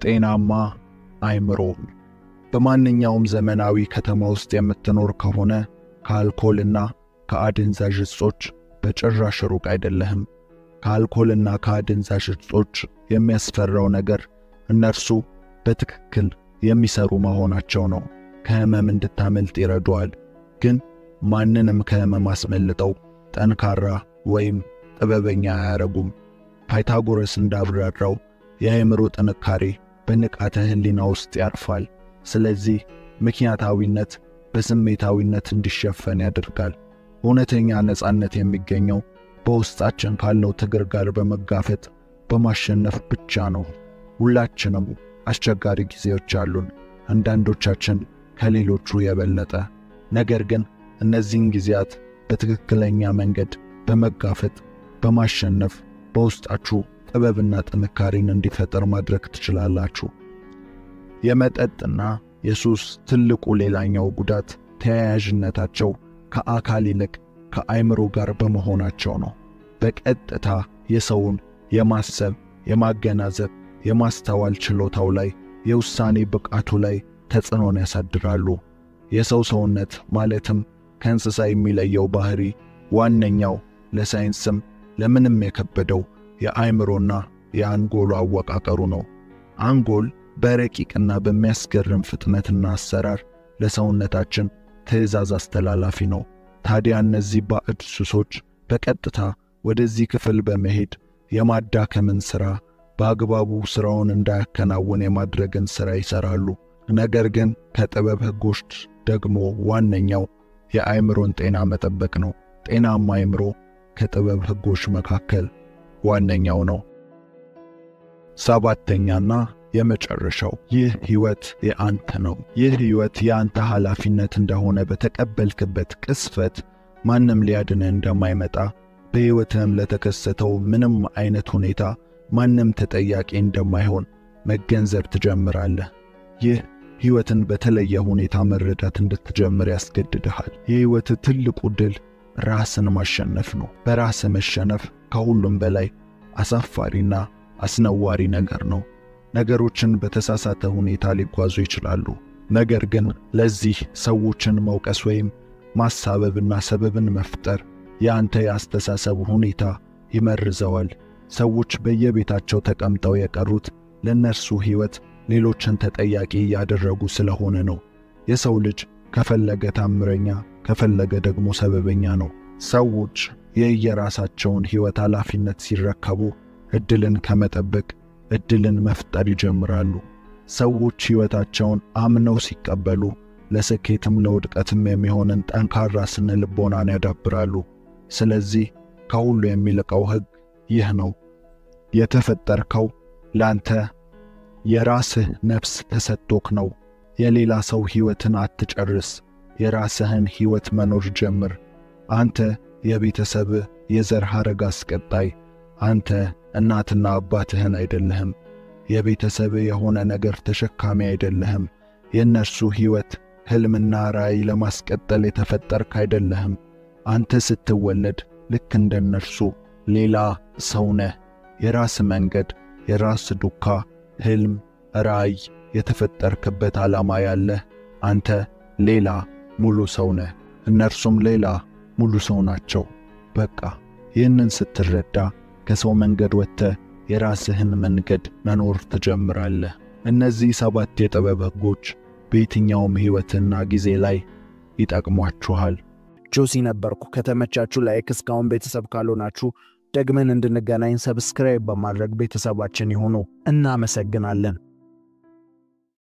ጤናማ አእምሮ። በማንኛውም ዘመናዊ ከተማ ውስጥ የምትኖር ከሆነ ከአልኮልና ከአደንዛዥ እጾች በጭራሽ ሩቅ አይደለህም። ከአልኮልና ከአደንዛዥ እጾች የሚያስፈራው ነገር እነርሱ በትክክል የሚሰሩ መሆናቸው ነው። ከህመም እንድታመልጥ ይረዱዋል፣ ግን ማንንም ከህመም አስመልጠው ጠንካራ ወይም ጥበበኛ አያረጉም። ፓይታጎረስ እንዳብራራው የአእምሮ ጥንካሬ በንቃተ ህሊና ውስጥ ያርፋል። ስለዚህ ምክንያታዊነት በስሜታዊነት እንዲሸፈን ያደርጋል። እውነተኛ ነጻነት የሚገኘው በውስጣችን ካለው ትግር ጋር በመጋፈጥ በማሸነፍ ብቻ ነው። ሁላችንም አስቸጋሪ ጊዜዎች አሉን፣ አንዳንዶቻችን ከሌሎቹ የበለጠ። ነገር ግን እነዚህን ጊዜያት በትክክለኛ መንገድ በመጋፈጥ በማሸነፍ በውስጣችሁ ጥበብና ጥንካሬን እንዲፈጠር ማድረግ ትችላላችሁ። የመጠጥና የሱስ ትልቁ ሌላኛው ጉዳት ተያያዥነታቸው ከአካል ይልቅ ከአእምሮ ጋር በመሆናቸው ነው። በቀጥታ የሰውን የማሰብ፣ የማገናዘብ፣ የማስተዋል ችሎታው ላይ፣ የውሳኔ ብቃቱ ላይ ተጽዕኖን ያሳድራሉ። የሰው ሰውነት ማለትም ከእንስሳ የሚለየው ባህሪ ዋነኛው ለሳይንስም ለምንም የከበደው የአእምሮና የአንጎሉ አወቃቀሩ ነው። አንጎል በረቂቅና በሚያስገርም ፍጥነትና አሰራር ለሰውነታችን ትዕዛዝ አስተላላፊ ነው። ታዲያ እነዚህ ባዕድ ሱሶች በቀጥታ ወደዚህ ክፍል በመሄድ የማዳከምን ሥራ፣ በአግባቡ ሥራውን እንዳያከናውን የማድረግን ሥራ ይሠራሉ። ነገር ግን ከጥበብ ሕጎች ደግሞ ዋነኛው የአእምሮን ጤና መጠበቅ ነው። ጤናማ አእምሮ ከጥበብ ሕጎች መካከል ዋነኛው ነው። 7ኛና የመጨረሻው ይህ ሕይወት የአንተ ነው። ይህ ሕይወት የአንተ ኃላፊነት እንደሆነ በተቀበልክበት ቅስፈት ማንም ሊያድንህ እንደማይመጣ፣ በሕይወትህም ለተከሰተው ምንም አይነት ሁኔታ ማንም ተጠያቂ እንደማይሆን መገንዘብ ትጀምራለህ። ይህ ሕይወትን በተለየ ሁኔታ መረዳት እንድትጀምር ያስገድድሃል። የሕይወት ትልቁ ድል ራስን ማሸነፍ ነው። በራስ መሸነፍ ከሁሉም በላይ አሳፋሪና አስነዋሪ ነገር ነው። ነገሮችን በተሳሳተ ሁኔታ ሊጓዙ ይችላሉ። ነገር ግን ለዚህ ሰዎችን መውቀስ ወይም ማሳበብና ሰበብን መፍጠር የአንተ የአስተሳሰብ ሁኔታ ይመርዘዋል። ሰዎች በየቤታቸው ተቀምጠው የቀሩት ለነርሱ ሕይወት ሌሎችን ተጠያቂ ያደረጉ ስለሆነ ነው። የሰው ልጅ ከፈለገ ታምረኛ፣ ከፈለገ ደግሞ ሰበበኛ ነው። ሰዎች የየራሳቸውን ሕይወት ኃላፊነት ሲረከቡ እድልን ከመጠበቅ እድልን መፍጠር ይጀምራሉ። ሰዎች ሕይወታቸውን አምነው ሲቀበሉ ለስኬትም ለውድቀትም የሚሆንን ጠንካራ ስነ ልቦናን ያዳብራሉ። ስለዚህ ከሁሉ የሚልቀው ሕግ ይህ ነው። የተፈጠርከው ላንተ የራስህ ነፍስ ተሰጥቶክ ነው። የሌላ ሰው ሕይወትን አትጨርስ። የራስህን ሕይወት መኖር ጀምር። አንተ የቤተሰብህ የዘር ሐረግ አስቀጣይ። አንተ እናትና አባትህን አይደለህም። የቤተሰብህ የሆነ ነገር ተሸካሚ አይደለህም። የእነርሱ ሕይወት ሕልምና ራዕይ ለማስቀጠል የተፈጠርክ አይደለህም። አንተ ስትወለድ ልክ እንደነርሱ ሌላ ሰው ነህ። የራስ መንገድ፣ የራስ ዱካ፣ ህልም፣ ራዕይ፣ የተፈጠርክበት ዓላማ ያለህ አንተ ሌላ ሙሉ ሰው ነህ። እነርሱም ሌላ ሙሉ ሰው ናቸው። በቃ ይህንን ስትረዳ ከሰው መንገድ ወጥተህ የራስህን መንገድ መኖር ትጀምራለህ። እነዚህ 7 የጥበብ ሕጎች በየትኛውም ሕይወትና ጊዜ ላይ ይጠቅሟችኋል። ጆሲ ነበርኩ። ከተመቻችሁ ላይክ፣ እስካሁን ቤተሰብ ካልሆናችሁ ደግመን እንድንገናኝ ሰብስክራይብ በማድረግ ቤተሰባችን ይሁኑ። እናመሰግናለን።